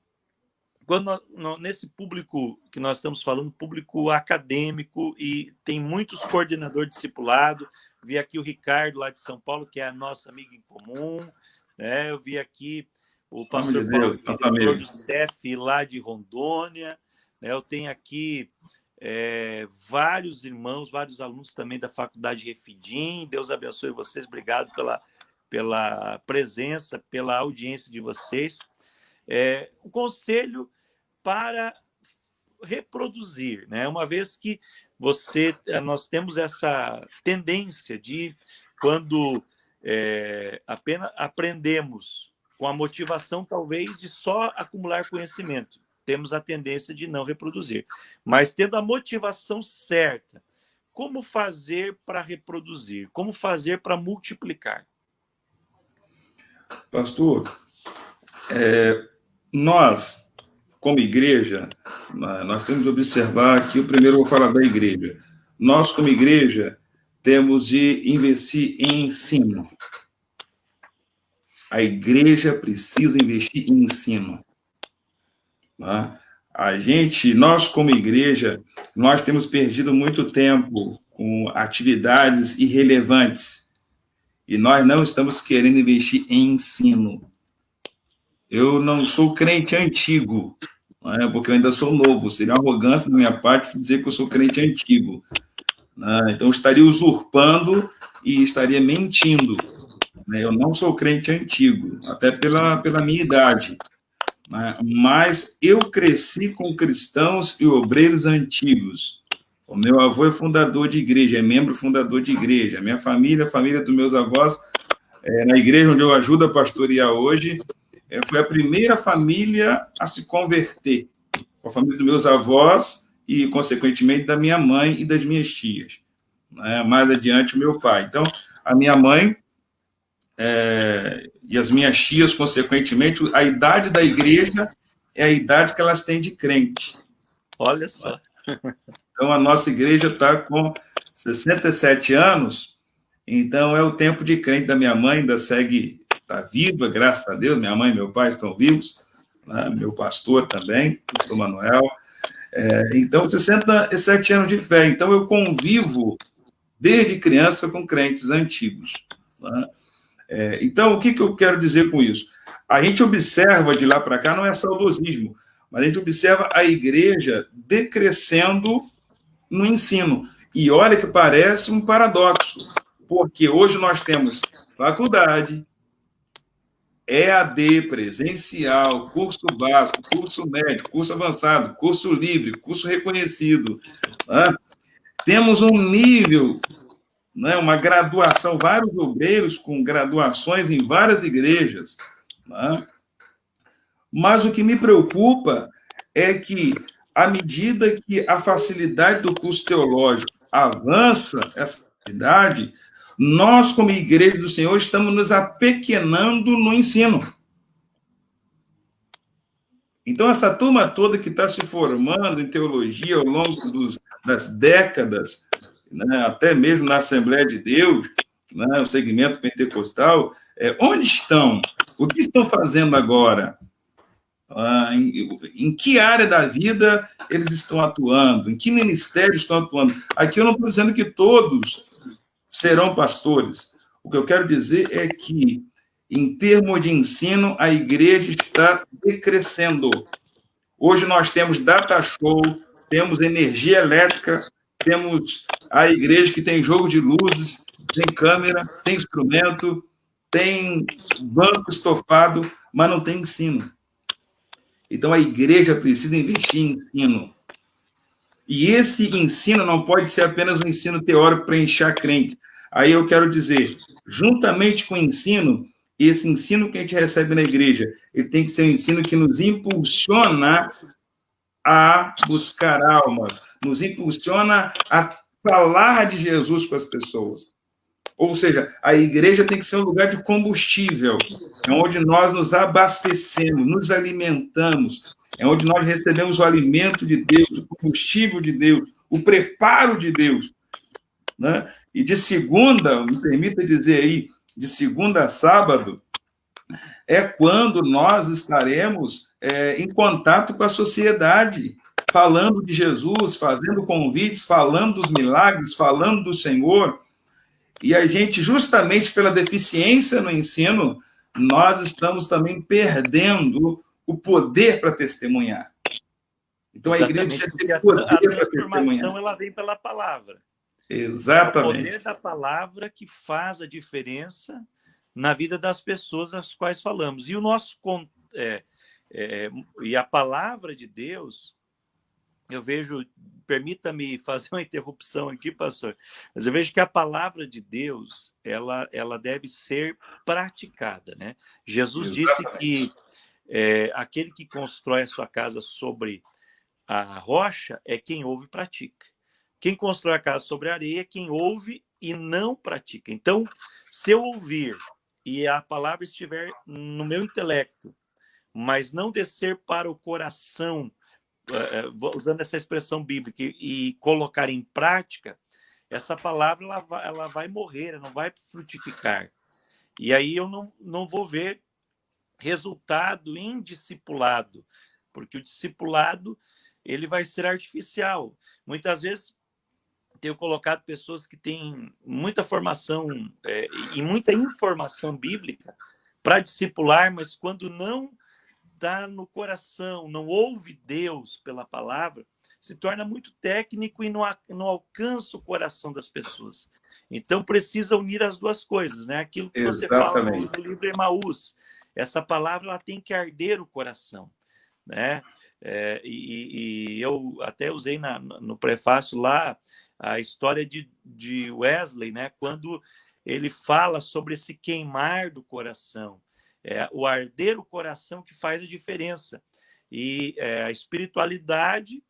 quando nesse público que nós estamos falando, público acadêmico, e tem muitos coordenadores discipulado, vi aqui o Ricardo lá de São Paulo, que é a nossa amiga em comum, né? Eu vi aqui o pastor Paulo, diretor do CEF lá de Rondônia, né? Eu tenho aqui vários irmãos, vários alunos também da Faculdade Refidim. Deus abençoe vocês, obrigado pela presença, pela audiência de vocês. O conselho para reproduzir, né? Uma vez que nós temos essa tendência de, quando apenas aprendemos com a motivação, talvez, de só acumular conhecimento, temos a tendência de não reproduzir. Mas tendo a motivação certa, como fazer para reproduzir? Como fazer para multiplicar? Pastor, nós, como igreja, nós temos que observar que, primeiro eu vou falar da igreja. Nós, como igreja, temos de investir em ensino. A igreja precisa investir em ensino. Tá? Nós, como igreja, nós temos perdido muito tempo com atividades irrelevantes. E nós não estamos querendo investir em ensino. Eu não sou crente antigo. né? Porque eu ainda sou novo, seria uma arrogância da minha parte dizer que eu sou crente antigo, né? Então, eu estaria usurpando e estaria mentindo, né? Eu não sou crente antigo, até pela minha idade, né? Mas eu cresci com cristãos e obreiros antigos. O meu avô é fundador de igreja, é membro fundador de igreja. A minha família, a família dos meus avós, na igreja onde eu ajudo a pastorear hoje, foi a primeira família a se converter. A família dos meus avós e, consequentemente, da minha mãe e das minhas tias, né? Mais adiante, o meu pai. Então, a minha mãe e as minhas tias, consequentemente, a idade da igreja é a idade que elas têm de crente. Olha só. Então, a nossa igreja está com 67 anos, então é o tempo de crente da minha mãe, ainda segue, está viva, graças a Deus, minha mãe e meu pai estão vivos, né? Meu pastor também, pastor Manuel. Então, 67 anos de fé. Então, eu convivo desde criança com crentes antigos, né? Então, o que eu quero dizer com isso? A gente observa de lá para cá, não é saudosismo, mas a gente observa a igreja decrescendo no ensino. E olha que parece um paradoxo, porque hoje nós temos faculdade, EAD, presencial, curso básico, curso médio, curso avançado, curso livre, curso reconhecido, né? Temos um nível, né, uma graduação, vários obreiros com graduações em várias igrejas, né? Mas o que me preocupa é que, à medida que a facilidade do curso teológico avança, essa facilidade, nós, como igreja do Senhor, estamos nos apequenando no ensino. Então, essa turma toda que está se formando em teologia ao longo das décadas, né, até mesmo na Assembleia de Deus, né, o segmento pentecostal, onde estão? O que estão fazendo agora? Em que área da vida eles estão atuando? Em que ministério estão atuando? Aqui eu não estou dizendo que todos serão pastores. O que eu quero dizer é que, em termos de ensino, a igreja está decrescendo. Hoje nós temos data show, temos energia elétrica, temos a igreja que tem jogo de luzes, tem câmera, tem instrumento, tem banco estofado, mas não tem ensino. Então, a igreja precisa investir em ensino. E esse ensino não pode ser apenas um ensino teórico para encher crentes. Aí eu quero dizer, juntamente com o ensino, esse ensino que a gente recebe na igreja, ele tem que ser um ensino que nos impulsiona a buscar almas, nos impulsiona a falar de Jesus com as pessoas. Ou seja, a igreja tem que ser um lugar de combustível, é onde nós nos abastecemos, nos alimentamos, é onde nós recebemos o alimento de Deus, o combustível de Deus, o preparo de Deus, né? E de segunda, me permita dizer aí, de segunda a sábado, é quando nós estaremos em contato com a sociedade, falando de Jesus, fazendo convites, falando dos milagres, falando do Senhor. E a gente, justamente pela deficiência no ensino, nós estamos também perdendo o poder para testemunhar. Então, a igreja precisa ter poder para testemunhar. A transformação ela vem pela palavra. Exatamente. É o poder da palavra que faz a diferença na vida das pessoas às quais falamos. E o nosso e a palavra de Deus, eu vejo, permita-me fazer uma interrupção aqui, pastor, mas eu vejo que a palavra de Deus, ela deve ser praticada, né? Jesus disse que aquele que constrói a sua casa sobre a rocha é quem ouve e pratica. Quem constrói a casa sobre a areia é quem ouve e não pratica. Então, se eu ouvir e a palavra estiver no meu intelecto, mas não descer para o coração, usando essa expressão bíblica, e colocar em prática, essa palavra ela vai morrer, ela não vai frutificar. E aí eu não vou ver resultado em discipulado, porque o discipulado ele vai ser artificial. Muitas vezes tenho colocado pessoas que têm muita formação e muita informação bíblica para discipular, mas quando não está no coração, não ouve Deus pela palavra, se torna muito técnico e não alcança o coração das pessoas. Então, precisa unir as duas coisas, né? Aquilo que você fala no livro Emaús. Essa palavra ela tem que arder o coração, né? E eu até usei no prefácio lá a história de Wesley, né? Quando ele fala sobre esse queimar do coração. O arder o coração que faz a diferença. E a espiritualidade,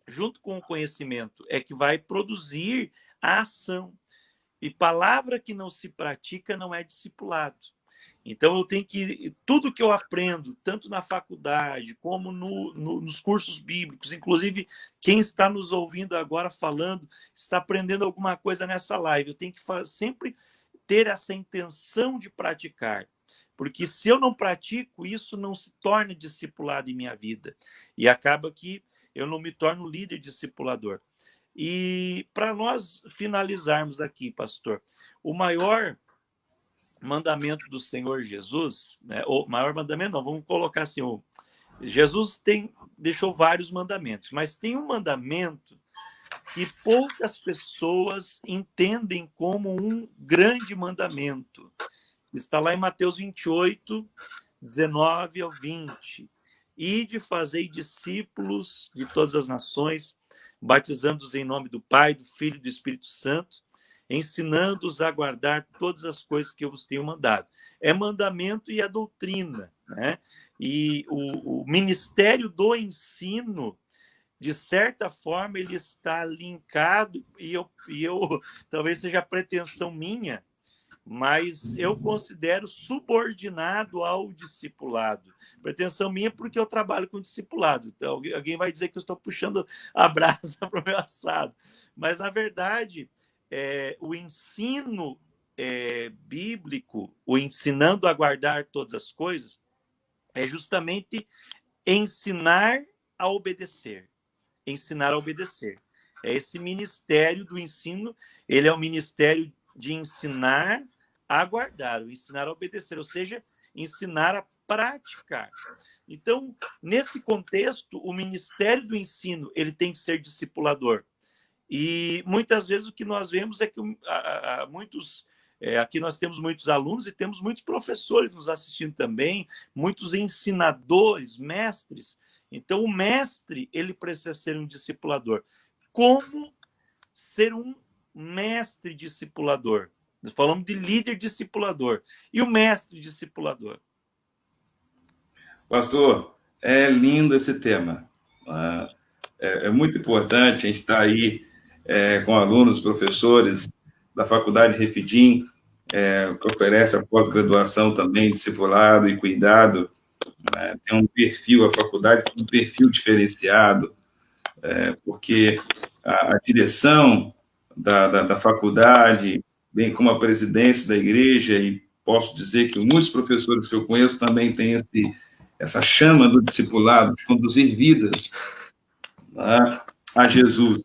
junto com o conhecimento, é que vai produzir a ação. E palavra que não se pratica não é discipulado. Então, eu tenho que... Tudo que eu aprendo, tanto na faculdade, como nos cursos bíblicos, inclusive quem está nos ouvindo agora falando, está aprendendo alguma coisa nessa live. Eu tenho que sempre ter essa intenção de praticar. Porque se eu não pratico, isso não se torna discipulado em minha vida. E acaba que eu não me torno líder discipulador. E para nós finalizarmos aqui, pastor, o maior mandamento do Senhor Jesus, né? O maior mandamento não, vamos colocar assim, Jesus deixou vários mandamentos, mas tem um mandamento que poucas pessoas entendem como um grande mandamento. Está lá em Mateus 28, 19 ao 20. Ide, fazei discípulos de todas as nações, batizando-os em nome do Pai, do Filho e do Espírito Santo, ensinando-os a guardar todas as coisas que eu vos tenho mandado. É mandamento e a doutrina, né? E o ministério do ensino, de certa forma, ele está linkado, e eu talvez seja pretensão minha, mas eu considero subordinado ao discipulado. Pretensão minha porque eu trabalho com discipulado. Então, alguém vai dizer que eu estou puxando a brasa para o meu assado. Mas, na verdade, o ensino bíblico, o ensinando a guardar todas as coisas, é justamente ensinar a obedecer. Ensinar a obedecer. É esse ministério do ensino, ele é o ministério de ensinar a guardar, o ensinar a obedecer, ou seja, ensinar a praticar. Então, nesse contexto, o ministério do ensino, ele tem que ser discipulador. E muitas vezes o que nós vemos é que aqui nós temos muitos alunos e temos muitos professores nos assistindo também, muitos ensinadores, mestres. Então, o mestre, ele precisa ser um discipulador. Como ser um mestre discipulador? Nós falamos de líder discipulador. E o mestre discipulador? Pastor, é lindo esse tema. É muito importante. A gente está aí com alunos, professores da Faculdade Refidim, que oferece a pós-graduação também, discipulado e cuidado. Tem um perfil, a faculdade tem um perfil diferenciado, porque a direção da faculdade, bem como a presidência da igreja, e posso dizer que muitos professores que eu conheço também têm essa chama do discipulado, de conduzir vidas a Jesus.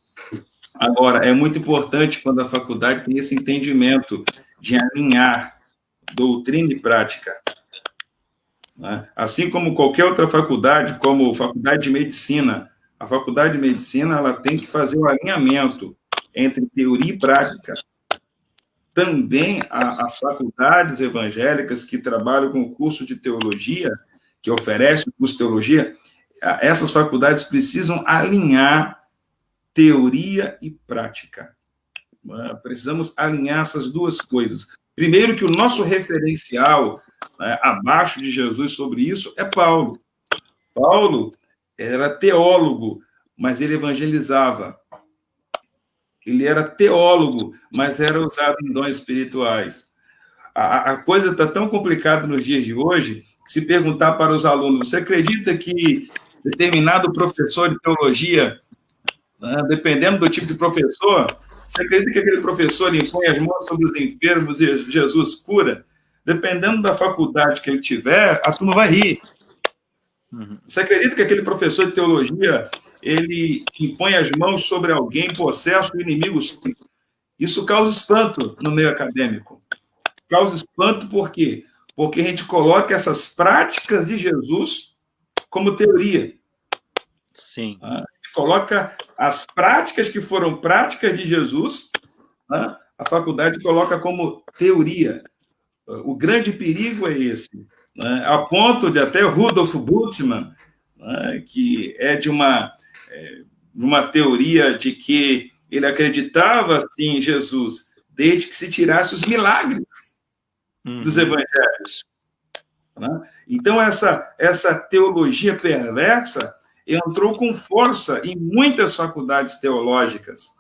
Agora, é muito importante quando a faculdade tem esse entendimento de alinhar doutrina e prática. Assim como qualquer outra faculdade, como faculdade de medicina, a faculdade de medicina ela tem que fazer o alinhamento entre teoria e prática. Também as faculdades evangélicas que trabalham com o curso de teologia, que oferecem o curso de teologia, essas faculdades precisam alinhar teoria e prática. Precisamos alinhar essas duas coisas. Primeiro que o nosso referencial, abaixo de Jesus sobre isso, é Paulo. Paulo era teólogo, mas ele evangelizava. Ele era teólogo, mas era usado em dons espirituais. A coisa está tão complicada nos dias de hoje, que se perguntar para os alunos, você acredita que determinado professor de teologia, dependendo do tipo de professor, você acredita que aquele professor impõe as mãos sobre os enfermos e Jesus cura? Dependendo da faculdade que ele tiver, a turma vai rir. Você acredita que aquele professor de teologia, ele impõe as mãos sobre alguém possesso de inimigos? Isso causa espanto no meio acadêmico. Causa espanto por quê? Porque a gente coloca essas práticas de Jesus como teoria. Sim. A gente coloca as práticas que foram práticas de Jesus, a faculdade coloca como teoria. O grande perigo é esse, a ponto de até Rudolf Bultmann, que é de uma teoria de que ele acreditava assim, em Jesus, desde que se tirasse os milagres dos evangelhos. Então, essa teologia perversa entrou com força em muitas faculdades teológicas.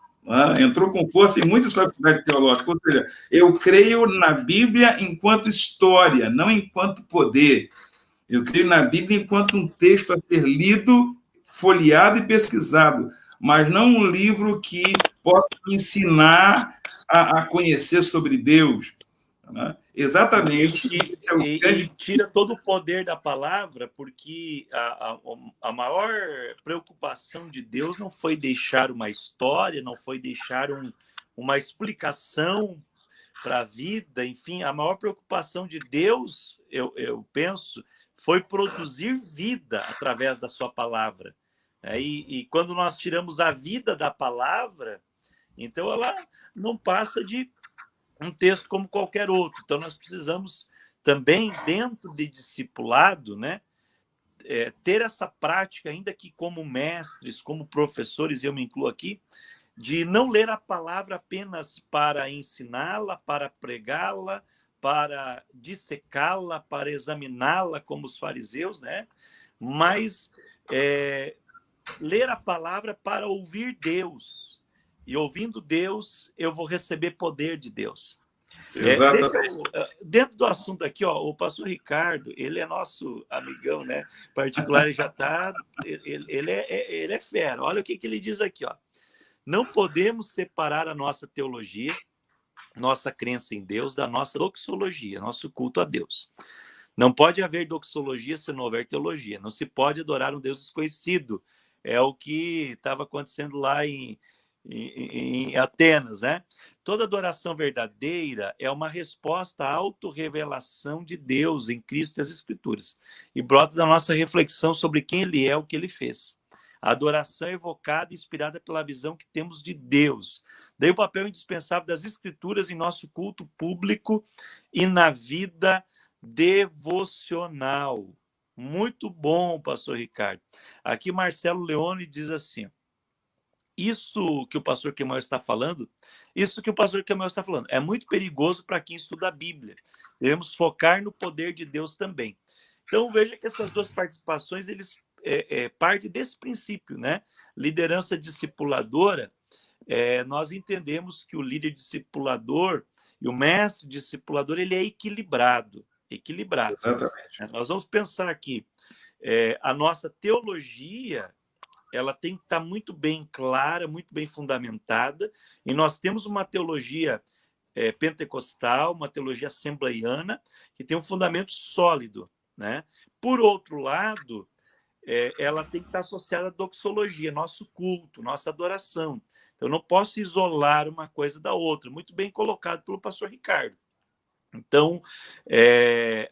Entrou com força em muitas faculdades teológicas. Ou seja, eu creio na Bíblia enquanto história, não enquanto poder. Eu creio na Bíblia enquanto um texto a ser lido, folheado e pesquisado, mas não um livro que possa ensinar a conhecer sobre Deus. Exatamente. Esse é o E grande... tira todo o poder da palavra, porque a maior preocupação de Deus não foi deixar uma história, não foi deixar uma explicação para a vida, enfim, a maior preocupação de Deus, eu penso, foi produzir vida através da sua palavra. E quando nós tiramos a vida da palavra, então ela não passa de um texto como qualquer outro. Então, nós precisamos também, dentro de discipulado, né, ter essa prática, ainda que como mestres, como professores, eu me incluo aqui, de não ler a palavra apenas para ensiná-la, para pregá-la, para dissecá-la, para examiná-la, como os fariseus, né? Mas ler a palavra para ouvir Deus. E ouvindo Deus, eu vou receber poder de Deus. Dentro do assunto aqui, ó, o pastor Ricardo, ele é nosso amigão, né? Particular, ele já está... Ele é fera. Olha o que ele diz aqui, ó. Não podemos separar a nossa teologia, nossa crença em Deus, da nossa doxologia, nosso culto a Deus. Não pode haver doxologia se não houver teologia. Não se pode adorar um Deus desconhecido. É o que estava acontecendo lá em Atenas, né? Toda adoração verdadeira é uma resposta à autorrevelação de Deus em Cristo e as Escrituras. E brota da nossa reflexão sobre quem Ele é, o que Ele fez. A adoração é evocada e inspirada pela visão que temos de Deus. Daí o papel indispensável das Escrituras em nosso culto público e na vida devocional. Muito bom, pastor Ricardo. Aqui Marcelo Leone diz assim: isso que o pastor Kemal está falando é muito perigoso para quem estuda a Bíblia. Devemos focar no poder de Deus também. Então, veja que essas duas participações, eles partem desse princípio, né? Liderança discipuladora, nós entendemos que o líder discipulador e o mestre discipulador, ele é equilibrado. Exatamente. Nós vamos pensar aqui, a nossa teologia, ela tem que estar muito bem clara, muito bem fundamentada, e nós temos uma teologia pentecostal, uma teologia assembleiana, que tem um fundamento sólido, né? Por outro lado, ela tem que estar associada à doxologia, nosso culto, nossa adoração. Então, eu não posso isolar uma coisa da outra. Muito bem colocado pelo pastor Ricardo. Então,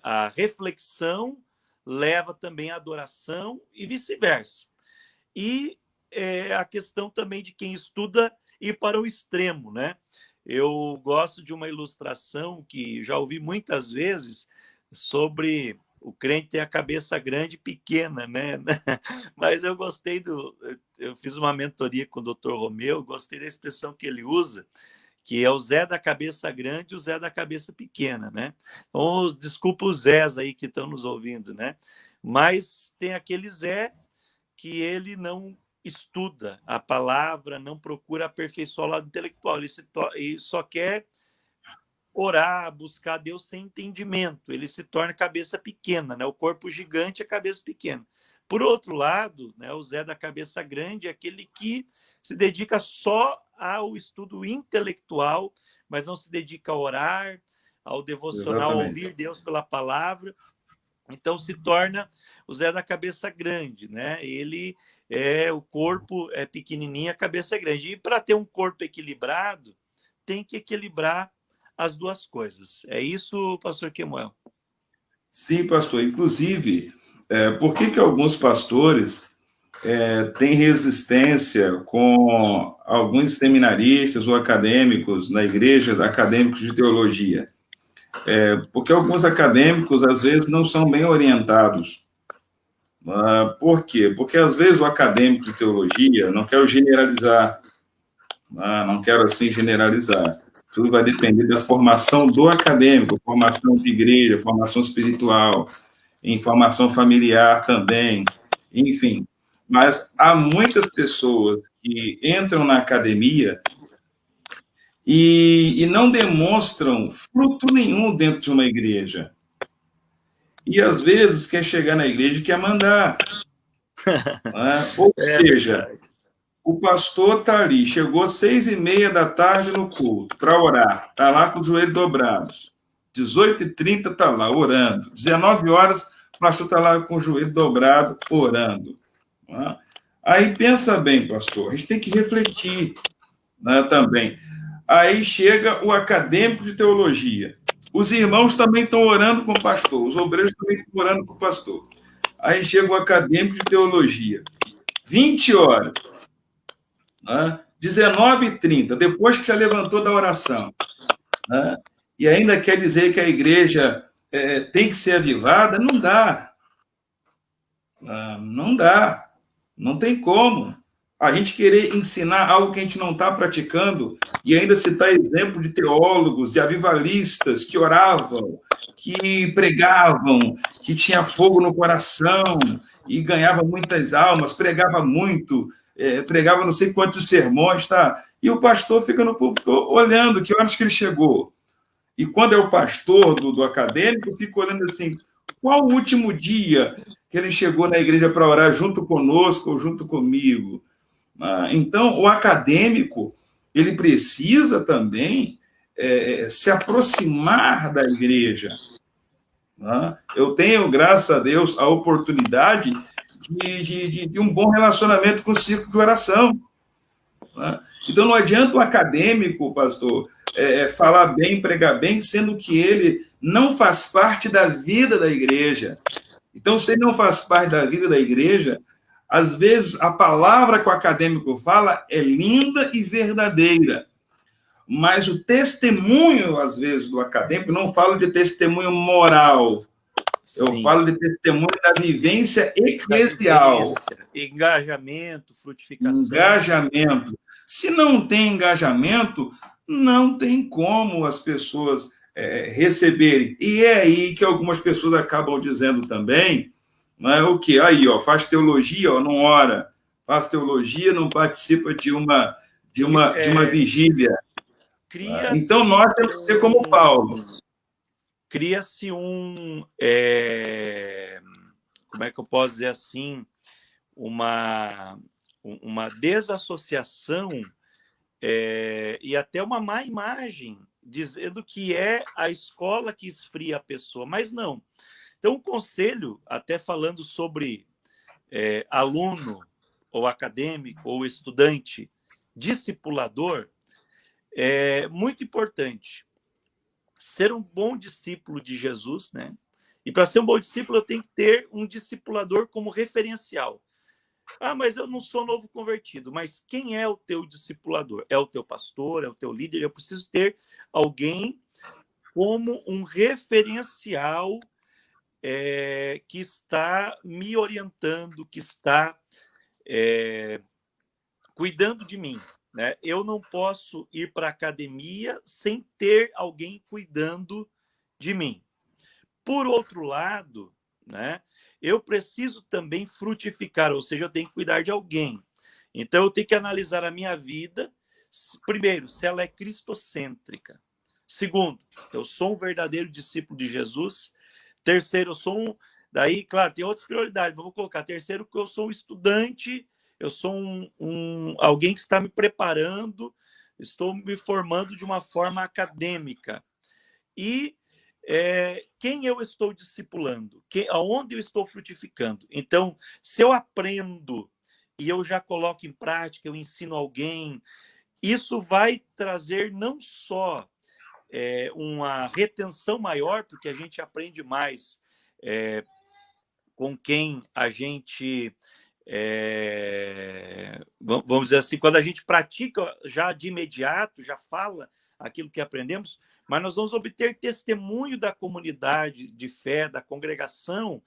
a reflexão leva também à adoração e vice-versa. E a questão também de quem estuda ir para o extremo, né? Eu gosto de uma ilustração que já ouvi muitas vezes sobre o crente ter a cabeça grande e pequena, né? Mas eu gostei eu fiz uma mentoria com o Dr. Romeu, gostei da expressão que ele usa, que é o Zé da cabeça grande e o Zé da cabeça pequena, né? Então, desculpa os Zés aí que estão nos ouvindo, né? Mas tem aquele Zé que ele não estuda a palavra, não procura aperfeiçoar o lado intelectual, ele só quer orar, buscar Deus sem entendimento, ele se torna cabeça pequena, né? O corpo gigante é cabeça pequena. Por outro lado, né, o Zé da cabeça grande é aquele que se dedica só ao estudo intelectual, mas não se dedica a orar, ao devocional, a ouvir Deus pela palavra. Então se torna o Zé da cabeça grande, né? Ele o corpo é pequenininho, a cabeça é grande. E para ter um corpo equilibrado, tem que equilibrar as duas coisas. É isso, pastor Kemuel? Sim, pastor. Inclusive, Por que que alguns pastores têm resistência com alguns seminaristas ou acadêmicos na igreja, acadêmicos de teologia? Porque alguns acadêmicos, às vezes, não são bem orientados. Por quê? Porque, às vezes, o acadêmico de teologia, não quero generalizar, não quero, assim, generalizar, tudo vai depender da formação do acadêmico, formação de igreja, formação espiritual, em formação familiar também, enfim. Mas há muitas pessoas que entram na academia e não demonstram fruto nenhum dentro de uma igreja. E, às vezes, quer chegar na igreja e quer mandar. Ou seja, Verdade. o pastor está ali, chegou às 6h30 da tarde no culto para orar, está lá com os joelhos dobrados. 18h30 está lá orando. 19 horas, o pastor está lá com o joelho dobrado, orando. Aí pensa bem, pastor, a gente tem que refletir, também. Aí chega o acadêmico de teologia. Os irmãos também estão orando com o pastor, os obreiros também estão orando com o pastor. Aí chega o acadêmico de teologia. 20 horas. 19h30, depois que já levantou da oração. E ainda quer dizer que a igreja tem que ser avivada? Não dá. Não dá. Não tem como. A gente querer ensinar algo que a gente não está praticando e ainda citar exemplo de teólogos, de avivalistas que oravam, que pregavam, que tinha fogo no coração e ganhava muitas almas, pregava muito, pregava não sei quantos sermões, tá? E o pastor fica no púlpito olhando que horas que ele chegou. E quando é o pastor do acadêmico, fica olhando assim, qual o último dia que ele chegou na igreja para orar junto conosco ou junto comigo? Então, o acadêmico, ele precisa também se aproximar da igreja. Eu tenho, graças a Deus, a oportunidade de um bom relacionamento com o círculo de oração. Então, não adianta o acadêmico, pastor, falar bem, pregar bem, sendo que ele não faz parte da vida da igreja. Então, se ele não faz parte da vida da igreja, às vezes a palavra que o acadêmico fala é linda e verdadeira, mas o testemunho, às vezes, do acadêmico, não falo de testemunho moral, eu falo de testemunho da vivência eclesial. Engajamento, frutificação. Engajamento. Se não tem engajamento, não tem como as pessoas receberem. E é aí que algumas pessoas acabam dizendo também, o que? Aí, faz teologia, não ora. Faz teologia, não participa de uma vigília. Então, nós temos que ser como Paulo. Cria-se como é que eu posso dizer assim, uma desassociação e até uma má imagem, dizendo que é a escola que esfria a pessoa, mas não. Então, o conselho, até falando sobre aluno, ou acadêmico, ou estudante, discipulador, é muito importante ser um bom discípulo de Jesus, né? E para ser um bom discípulo, eu tenho que ter um discipulador como referencial. Mas eu não sou novo convertido. Mas quem é o teu discipulador? É o teu pastor? É o teu líder? Eu preciso ter alguém como um referencial que está me orientando, que está cuidando de mim. Né? Eu não posso ir para a academia sem ter alguém cuidando de mim. Por outro lado, né, eu preciso também frutificar, ou seja, eu tenho que cuidar de alguém. Então, eu tenho que analisar a minha vida, primeiro, se ela é cristocêntrica. Segundo, eu sou um verdadeiro discípulo de Jesus. Terceiro, eu sou daí, claro, tem outras prioridades, vamos colocar. Terceiro, que eu sou um estudante, eu sou alguém que está me preparando, estou me formando de uma forma acadêmica. E quem eu estou discipulando? Aonde eu estou frutificando? Então, se eu aprendo e eu já coloco em prática, eu ensino alguém, isso vai trazer não só uma retenção maior, porque a gente aprende mais com quem a gente, vamos dizer assim, quando a gente pratica já de imediato, já fala aquilo que aprendemos, mas nós vamos obter testemunho da comunidade de fé, da congregação,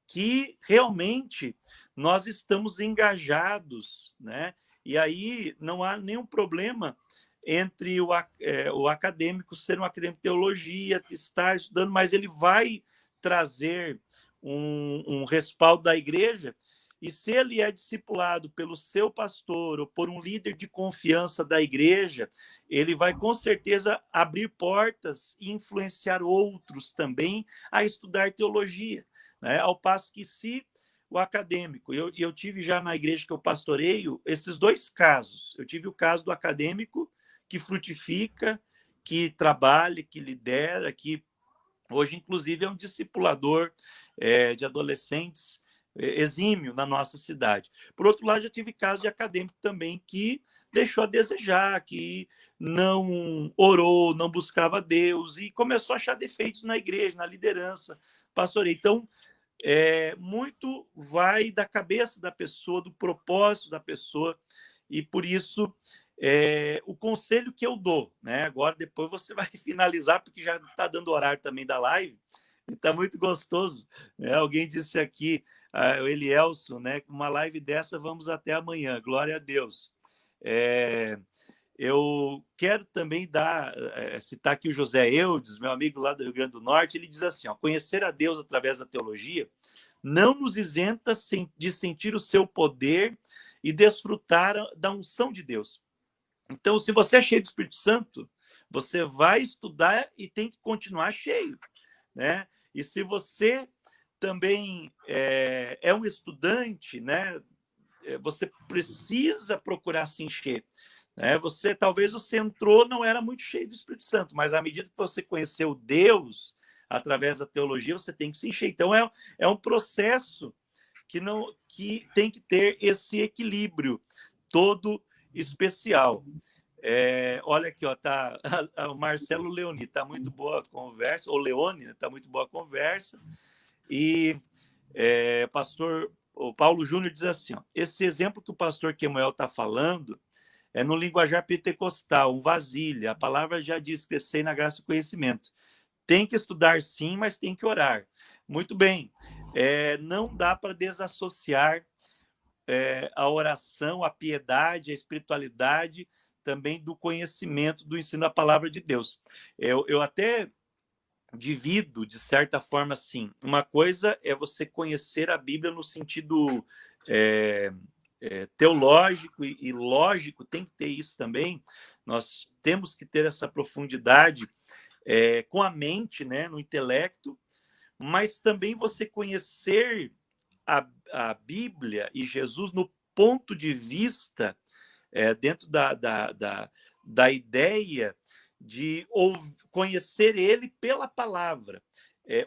que realmente nós estamos engajados, né? E aí não há nenhum problema entre o acadêmico ser um acadêmico de teologia, estar estudando, mas ele vai trazer um respaldo da igreja, e se ele é discipulado pelo seu pastor ou por um líder de confiança da igreja, ele vai com certeza abrir portas e influenciar outros também a estudar teologia, né? Ao passo que se o acadêmico, eu tive já na igreja que eu pastoreio esses dois casos. Eu tive o caso do acadêmico que frutifica, que trabalha, que lidera, que hoje, inclusive, é um discipulador de adolescentes exímio na nossa cidade. Por outro lado, já tive casos de acadêmico também que deixou a desejar, que não orou, não buscava Deus e começou a achar defeitos na igreja, na liderança, pastoreio. Então, muito vai da cabeça da pessoa, do propósito da pessoa, e por isso o conselho que eu dou, né? Agora, depois você vai finalizar, porque já está dando horário também da live, e está muito gostoso, né? Alguém disse aqui, o Elielson, né? Uma live dessa, vamos até amanhã, glória a Deus. Eu quero também citar aqui o José Eudes, meu amigo lá do Rio Grande do Norte. Ele diz assim, conhecer a Deus através da teologia não nos isenta de sentir o seu poder e desfrutar da unção de Deus. Então, se você é cheio do Espírito Santo, você vai estudar e tem que continuar cheio, né? E se você também é um estudante, né? Você precisa procurar se encher. Talvez você entrou, não era muito cheio do Espírito Santo, mas à medida que você conheceu Deus através da teologia, você tem que se encher. Então é um processo que tem que ter esse equilíbrio todo especial. Olha aqui, tá o Marcelo Leoni, tá muito boa a conversa, ou Leone, tá muito boa a conversa. E o Paulo Júnior diz assim, esse exemplo que o pastor Kemuel está falando é no linguajar pentecostal, um vasilha. A palavra já diz, crescer na graça e conhecimento. Tem que estudar sim, mas tem que orar. Muito bem. Não dá para desassociar a oração, a piedade, a espiritualidade, também do conhecimento, do ensino da palavra de Deus. Eu até divido, de certa forma, assim. Uma coisa é você conhecer a Bíblia no sentido teológico e lógico, tem que ter isso também. Nós temos que ter essa profundidade com a mente, né, no intelecto, mas também você conhecer a Bíblia e Jesus no ponto de vista, dentro da ideia de conhecer ele pela palavra,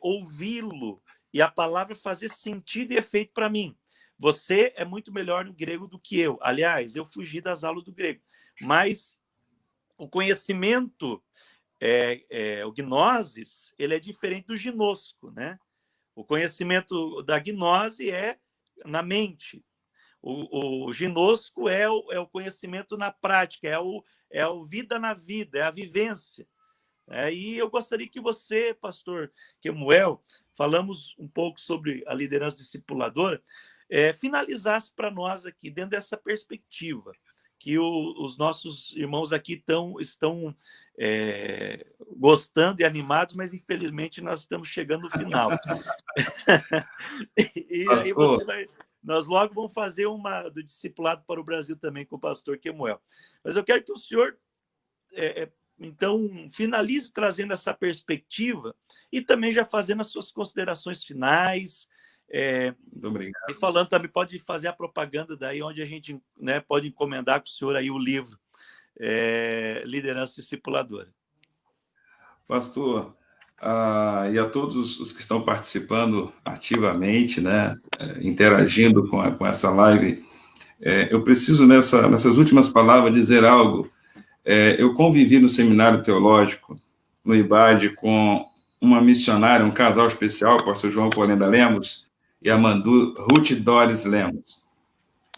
ouvi-lo e a palavra fazer sentido e efeito para mim. Você é muito melhor no grego do que eu. Aliás, eu fugi das aulas do grego. Mas o conhecimento, o gnosis, ele é diferente do ginosco, né? O conhecimento da gnose é na mente. O ginosco é o conhecimento na prática, é o vida na vida, é a vivência. E eu gostaria que você, pastor Kemuel, falamos um pouco sobre a liderança discipuladora, finalizasse para nós aqui, dentro dessa perspectiva, que os nossos irmãos aqui estão gostando e animados, mas infelizmente nós estamos chegando no final. E aí nós logo vamos fazer uma do discipulado para o Brasil também com o pastor Kemuel. Mas eu quero que o senhor, então, finalize trazendo essa perspectiva e também já fazendo as suas considerações finais. Muito obrigado. E falando também, pode fazer a propaganda daí, onde a gente, né, pode encomendar com o senhor aí o livro Liderança Discipuladora. Pastor, e a todos os que estão participando ativamente, né, interagindo com essa live, eu preciso, nessas últimas palavras, dizer algo. Eu convivi no seminário teológico, no IBAD, com uma missionária, um casal especial, o pastor João Colenda Lemos, e a irmã Ruth Doris Lemos.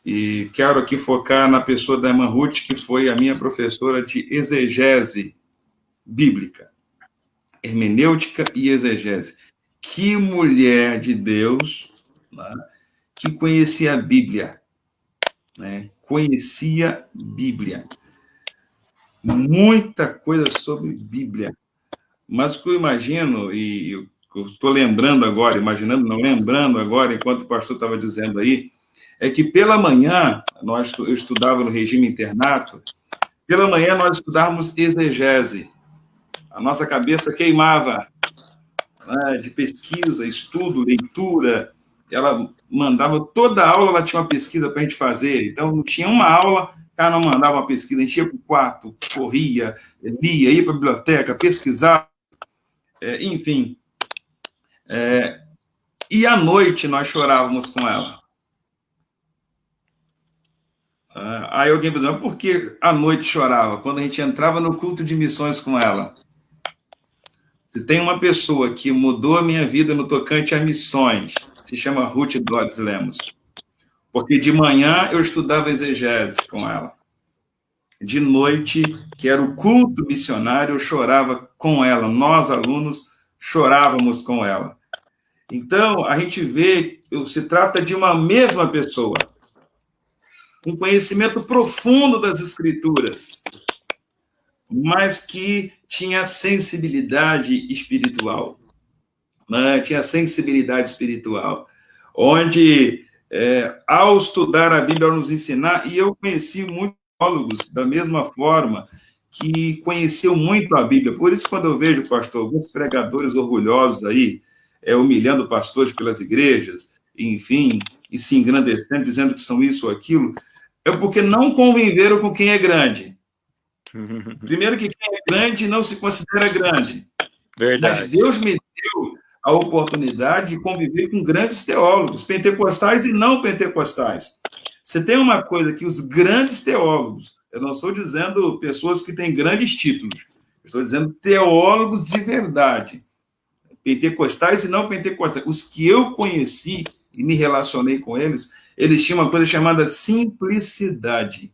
E quero aqui focar na pessoa da irmã Ruth, que foi a minha professora de exegese bíblica, hermenêutica e exegese. Que mulher de Deus, né, que conhecia a Bíblia, né, conhecia Bíblia. Muita coisa sobre Bíblia. Mas o que eu imagino, e eu estou lembrando agora, imaginando, não lembrando agora, enquanto o pastor estava dizendo aí, é que pela manhã, eu estudava no regime internato, pela manhã nós estudávamos exegese. A nossa cabeça queimava, né, de pesquisa, estudo, leitura. Ela mandava toda a aula, ela tinha uma pesquisa para a gente fazer. Então, não tinha uma aula, ela não mandava uma pesquisa. A gente ia para o quarto, corria, lia, ia para a biblioteca, pesquisava, enfim. E à noite nós chorávamos com ela. Aí alguém pensava, por que à noite chorava? Quando a gente entrava no culto de missões com ela. Se tem uma pessoa que mudou a minha vida no tocante a missões, se chama Ruth Doris Lemos. Porque de manhã eu estudava exegese com ela. De noite, que era o culto missionário, eu chorava com ela. Nós, alunos, chorávamos com ela. Então, a gente vê que se trata de uma mesma pessoa, um conhecimento profundo das Escrituras, mas que tinha sensibilidade espiritual. Né? Tinha sensibilidade espiritual. Onde, ao estudar a Bíblia, ao nos ensinar, e eu conheci muitos teólogos da mesma forma, que conheceu muito a Bíblia. Por isso, quando eu vejo, pastor, alguns pregadores orgulhosos aí, humilhando pastores pelas igrejas, enfim, e se engrandecendo, dizendo que são isso ou aquilo, é porque não conviveram com quem é grande. Primeiro que quem é grande não se considera grande. Verdade. Mas Deus me deu a oportunidade de conviver com grandes teólogos, pentecostais e não pentecostais. Você tem uma coisa que os grandes teólogos, eu não estou dizendo pessoas que têm grandes títulos, eu estou dizendo teólogos de verdade, pentecostais e não pentecostais, os que eu conheci e me relacionei com eles, eles tinham uma coisa chamada simplicidade.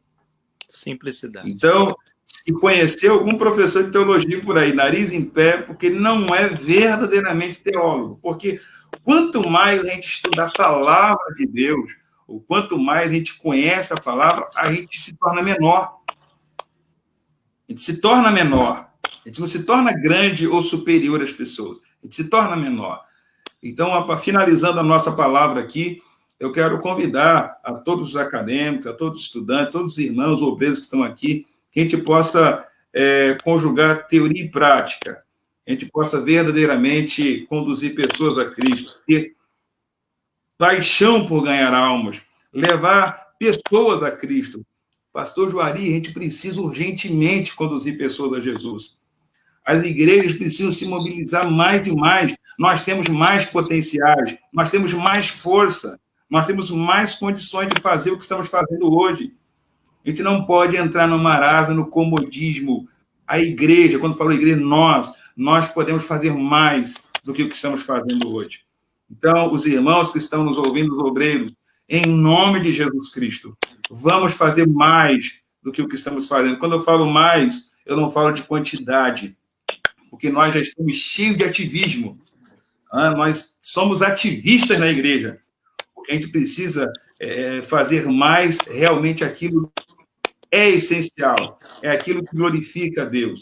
Simplicidade. Então, se conhecer algum professor de teologia por aí, nariz em pé, porque ele não é verdadeiramente teólogo. Porque quanto mais a gente estuda a palavra de Deus, ou quanto mais a gente conhece a palavra, a gente se torna menor. A gente se torna menor. A gente não se torna grande ou superior às pessoas. A gente se torna menor. Então, finalizando a nossa palavra aqui, eu quero convidar a todos os acadêmicos, a todos os estudantes, a todos os irmãos obreiros que estão aqui, que a gente possa conjugar teoria e prática, a gente possa verdadeiramente conduzir pessoas a Cristo, ter paixão por ganhar almas, levar pessoas a Cristo. Pastor Juari, a gente precisa urgentemente conduzir pessoas a Jesus. As igrejas precisam se mobilizar mais e mais. Nós temos mais potenciais, nós temos mais força, nós temos mais condições de fazer o que estamos fazendo hoje. A gente não pode entrar no marasmo, no comodismo. A igreja, quando falo igreja, nós podemos fazer mais do que o que estamos fazendo hoje. Então, os irmãos que estão nos ouvindo, os obreiros, em nome de Jesus Cristo, vamos fazer mais do que o que estamos fazendo. Quando eu falo mais, eu não falo de quantidade, porque nós já estamos cheios de ativismo. Nós somos ativistas na igreja, porque a gente precisa fazer mais realmente aquilo é essencial, é aquilo que glorifica a Deus.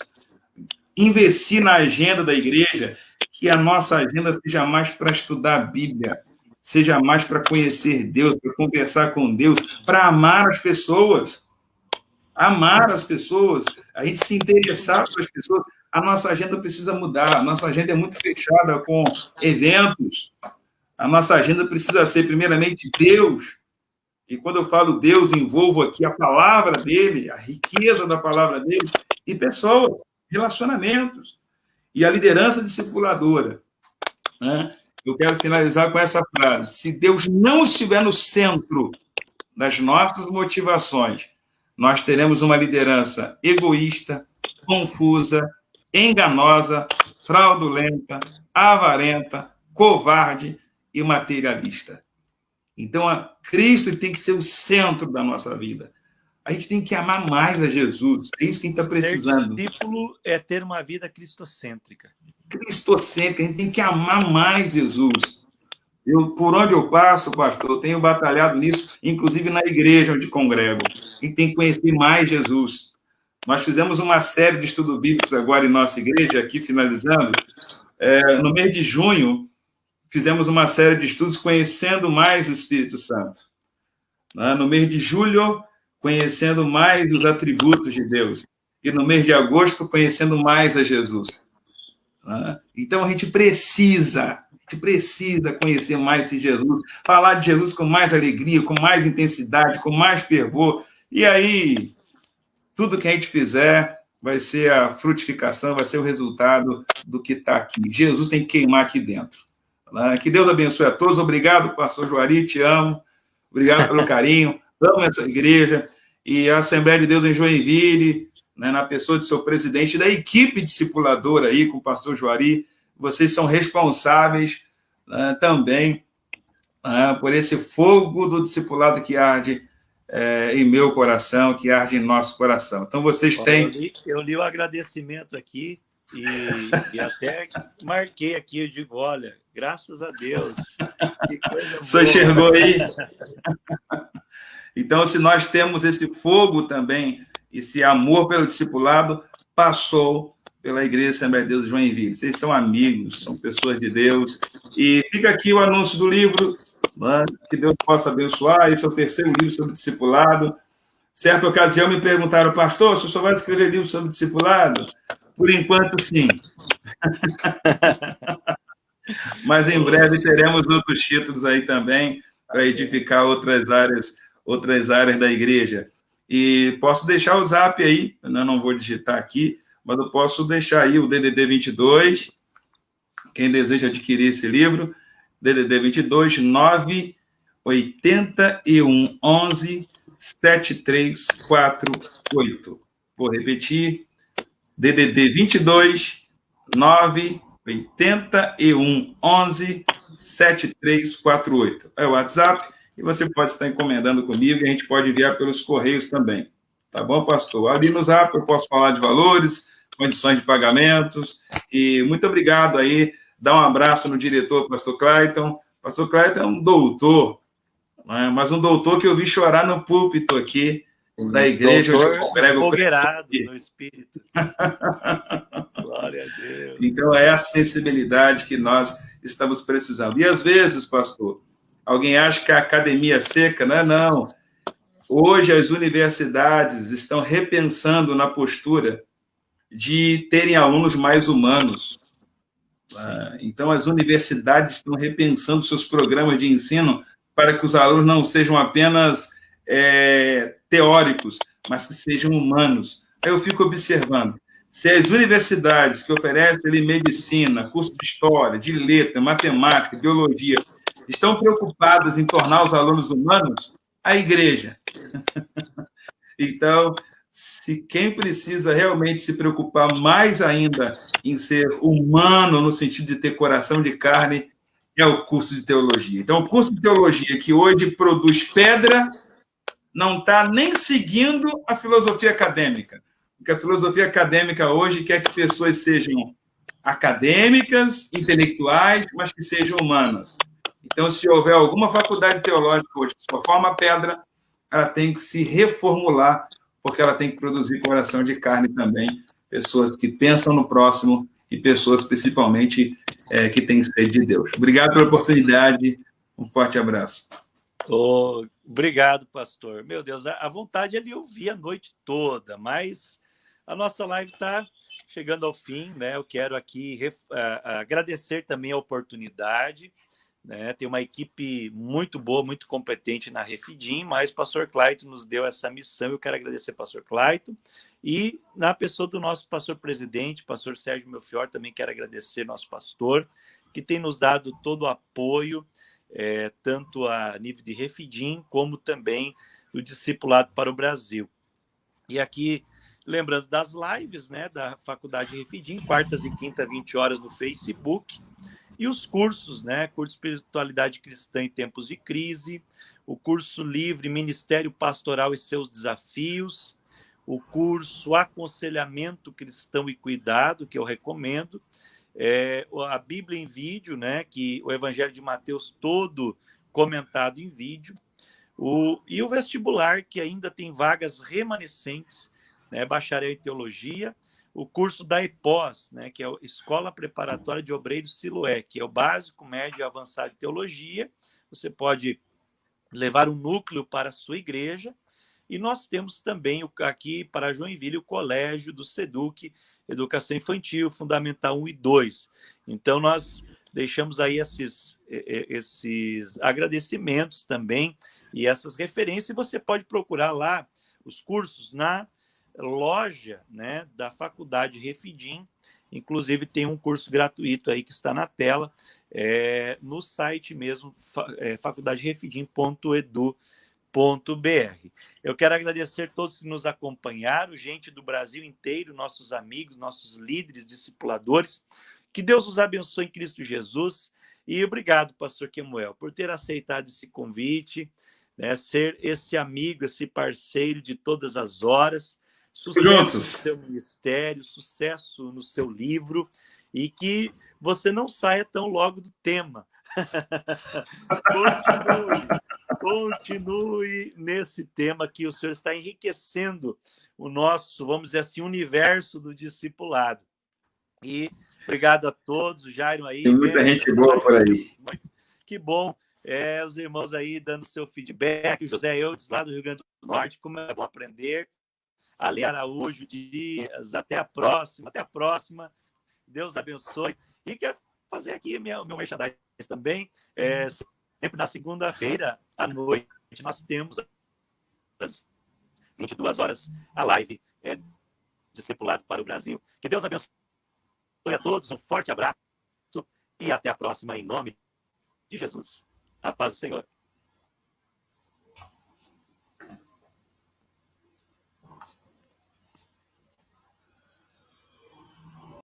Investir na agenda da igreja, que a nossa agenda seja mais para estudar a Bíblia, seja mais para conhecer Deus, para conversar com Deus, para amar as pessoas. Amar as pessoas, a gente se interessar pelas pessoas. A nossa agenda precisa mudar, a nossa agenda é muito fechada com eventos. A nossa agenda precisa ser, primeiramente, Deus. E quando eu falo Deus, envolvo aqui a palavra dele, a riqueza da palavra dele, e pessoas, relacionamentos, e a liderança discipuladora. Eu quero finalizar com essa frase: se Deus não estiver no centro das nossas motivações, nós teremos uma liderança egoísta, confusa, enganosa, fraudulenta, avarenta, covarde e materialista. Então, Cristo tem que ser o centro da nossa vida. A gente tem que amar mais a Jesus. É isso que a gente está precisando. Ser discípulo é ter uma vida cristocêntrica. Cristocêntrica. A gente tem que amar mais Jesus. Por onde eu passo, pastor, eu tenho batalhado nisso, inclusive na igreja onde congrego. E tem que conhecer mais Jesus. Nós fizemos uma série de estudos bíblicos agora em nossa igreja, aqui finalizando. No mês de junho, fizemos uma série de estudos conhecendo mais o Espírito Santo. No mês de julho, conhecendo mais os atributos de Deus. E no mês de agosto, conhecendo mais a Jesus. Então, a gente precisa conhecer mais esse Jesus, falar de Jesus com mais alegria, com mais intensidade, com mais fervor. E aí, tudo que a gente fizer vai ser a frutificação, vai ser o resultado do que está aqui. Jesus tem que queimar aqui dentro. Que Deus abençoe a todos. Obrigado, pastor Juari, te amo. Obrigado pelo carinho. Amo essa igreja. E a Assembleia de Deus em Joinville, na pessoa de seu presidente, da equipe discipuladora aí, com o pastor Juari, vocês são responsáveis também por esse fogo do discipulado que arde em meu coração, que arde em nosso coração. Então, vocês têm... Eu li o agradecimento aqui e até marquei aqui, eu digo, olha, graças a Deus, que coisa boa. Você enxergou aí? Então, se nós temos esse fogo também, esse amor pelo discipulado, passou pela Igreja Assembleia de Deus de Joinville. Vocês são amigos, são pessoas de Deus. E fica aqui o anúncio do livro, que Deus possa abençoar. Esse é o terceiro livro sobre discipulado. Certa ocasião me perguntaram, pastor, se o senhor vai escrever livro sobre discipulado? Por enquanto, sim. Mas em breve teremos outros títulos aí também, para edificar outras áreas da igreja. E posso deixar o zap aí, eu não vou digitar aqui, mas eu posso deixar aí o DDD 22, quem deseja adquirir esse livro, DDD 22 981 11 7348. Vou repetir, DDD 22 981 11 7348. É o WhatsApp, e você pode estar encomendando comigo, e a gente pode enviar pelos correios também. Tá bom, pastor? Ali no Zap eu posso falar de valores, condições de pagamentos, e muito obrigado aí. Dá um abraço no diretor, pastor Clayton. Pastor Clayton é um doutor, né? Mas um doutor que eu vi chorar no púlpito aqui, da igreja. Doutor fogueirado no espírito. Glória a Deus. Então, é a sensibilidade que nós estamos precisando. E, às vezes, pastor, alguém acha que a academia é seca, não é? Não. Hoje, as universidades estão repensando na postura de terem alunos mais humanos. Então, as universidades estão repensando seus programas de ensino para que os alunos não sejam apenas teóricos, mas que sejam humanos. Aí eu fico observando, se as universidades que oferecem ali medicina, curso de história, de letra, matemática, biologia, estão preocupadas em tornar os alunos humanos, a igreja. Então, se quem precisa realmente se preocupar mais ainda em ser humano, no sentido de ter coração de carne, é o curso de teologia. Então, o curso de teologia que hoje produz pedra não está nem seguindo a filosofia acadêmica. Porque a filosofia acadêmica hoje quer que pessoas sejam acadêmicas, intelectuais, mas que sejam humanas. Então, se houver alguma faculdade teológica hoje que só forma pedra, ela tem que se reformular, porque ela tem que produzir coração de carne também, pessoas que pensam no próximo e pessoas, principalmente, que têm sede de Deus. Obrigado pela oportunidade, um forte abraço. Obrigado, pastor. Meu Deus, a vontade é de ouvir a noite toda, mas a nossa live está chegando ao fim, né? Eu quero aqui agradecer também a oportunidade, né? Tem uma equipe muito boa, muito competente na Refidim, mas o pastor Clayton nos deu essa missão. Eu quero agradecer ao pastor Clayton e na pessoa do nosso pastor presidente, pastor Sérgio Melchior, também quero agradecer nosso pastor, que tem nos dado todo o apoio, tanto a nível de Refidim, como também o discipulado para o Brasil. E aqui, lembrando das lives, né, da Faculdade Refidim, quartas e quintas, 20 horas no Facebook, E os cursos, né? Curso Espiritualidade Cristã em Tempos de Crise, o curso livre Ministério Pastoral e seus Desafios, o curso Aconselhamento Cristão e Cuidado, que eu recomendo, a Bíblia em vídeo, né? Que o Evangelho de Mateus todo comentado em vídeo, e o vestibular, que ainda tem vagas remanescentes, né? Bacharel em Teologia, o curso da EPOS, né? Que é a Escola Preparatória de Obreiros Siloé, que é o básico, médio e avançado de teologia. Você pode levar um núcleo para a sua igreja. E nós temos também aqui para Joinville o Colégio do SEDUC, Educação Infantil, Fundamental 1 e 2. Então, nós deixamos aí esses agradecimentos também e essas referências. E você pode procurar lá os cursos na loja, né, da Faculdade Refidim. Inclusive, tem um curso gratuito aí que está na tela, no site mesmo, faculdaderefidim.edu.br. Eu quero agradecer a todos que nos acompanharam, gente do Brasil inteiro, nossos amigos, nossos líderes, discipuladores. Que Deus os abençoe em Cristo Jesus. E obrigado, pastor Kemuel, por ter aceitado esse convite, né, ser esse amigo, esse parceiro de todas as horas. Sucesso no seu ministério, sucesso no seu livro, e que você não saia tão logo do tema. Continue nesse tema que o senhor está enriquecendo o nosso, vamos dizer assim, universo do discipulado. E obrigado a todos, o Jairo aí. Tem muita gente boa por aí. Que bom. Os irmãos aí dando seu feedback, o José Eudes, lá do Rio Grande do Norte, como é bom aprender. Ali Araújo Dias, até a próxima. Deus abençoe. E quero fazer aqui meu merchandising também. Sempre na segunda-feira à noite, nós temos às 22 horas a live Discipulado para o Brasil. Que Deus abençoe a todos, um forte abraço e até a próxima, em nome de Jesus. A paz do Senhor.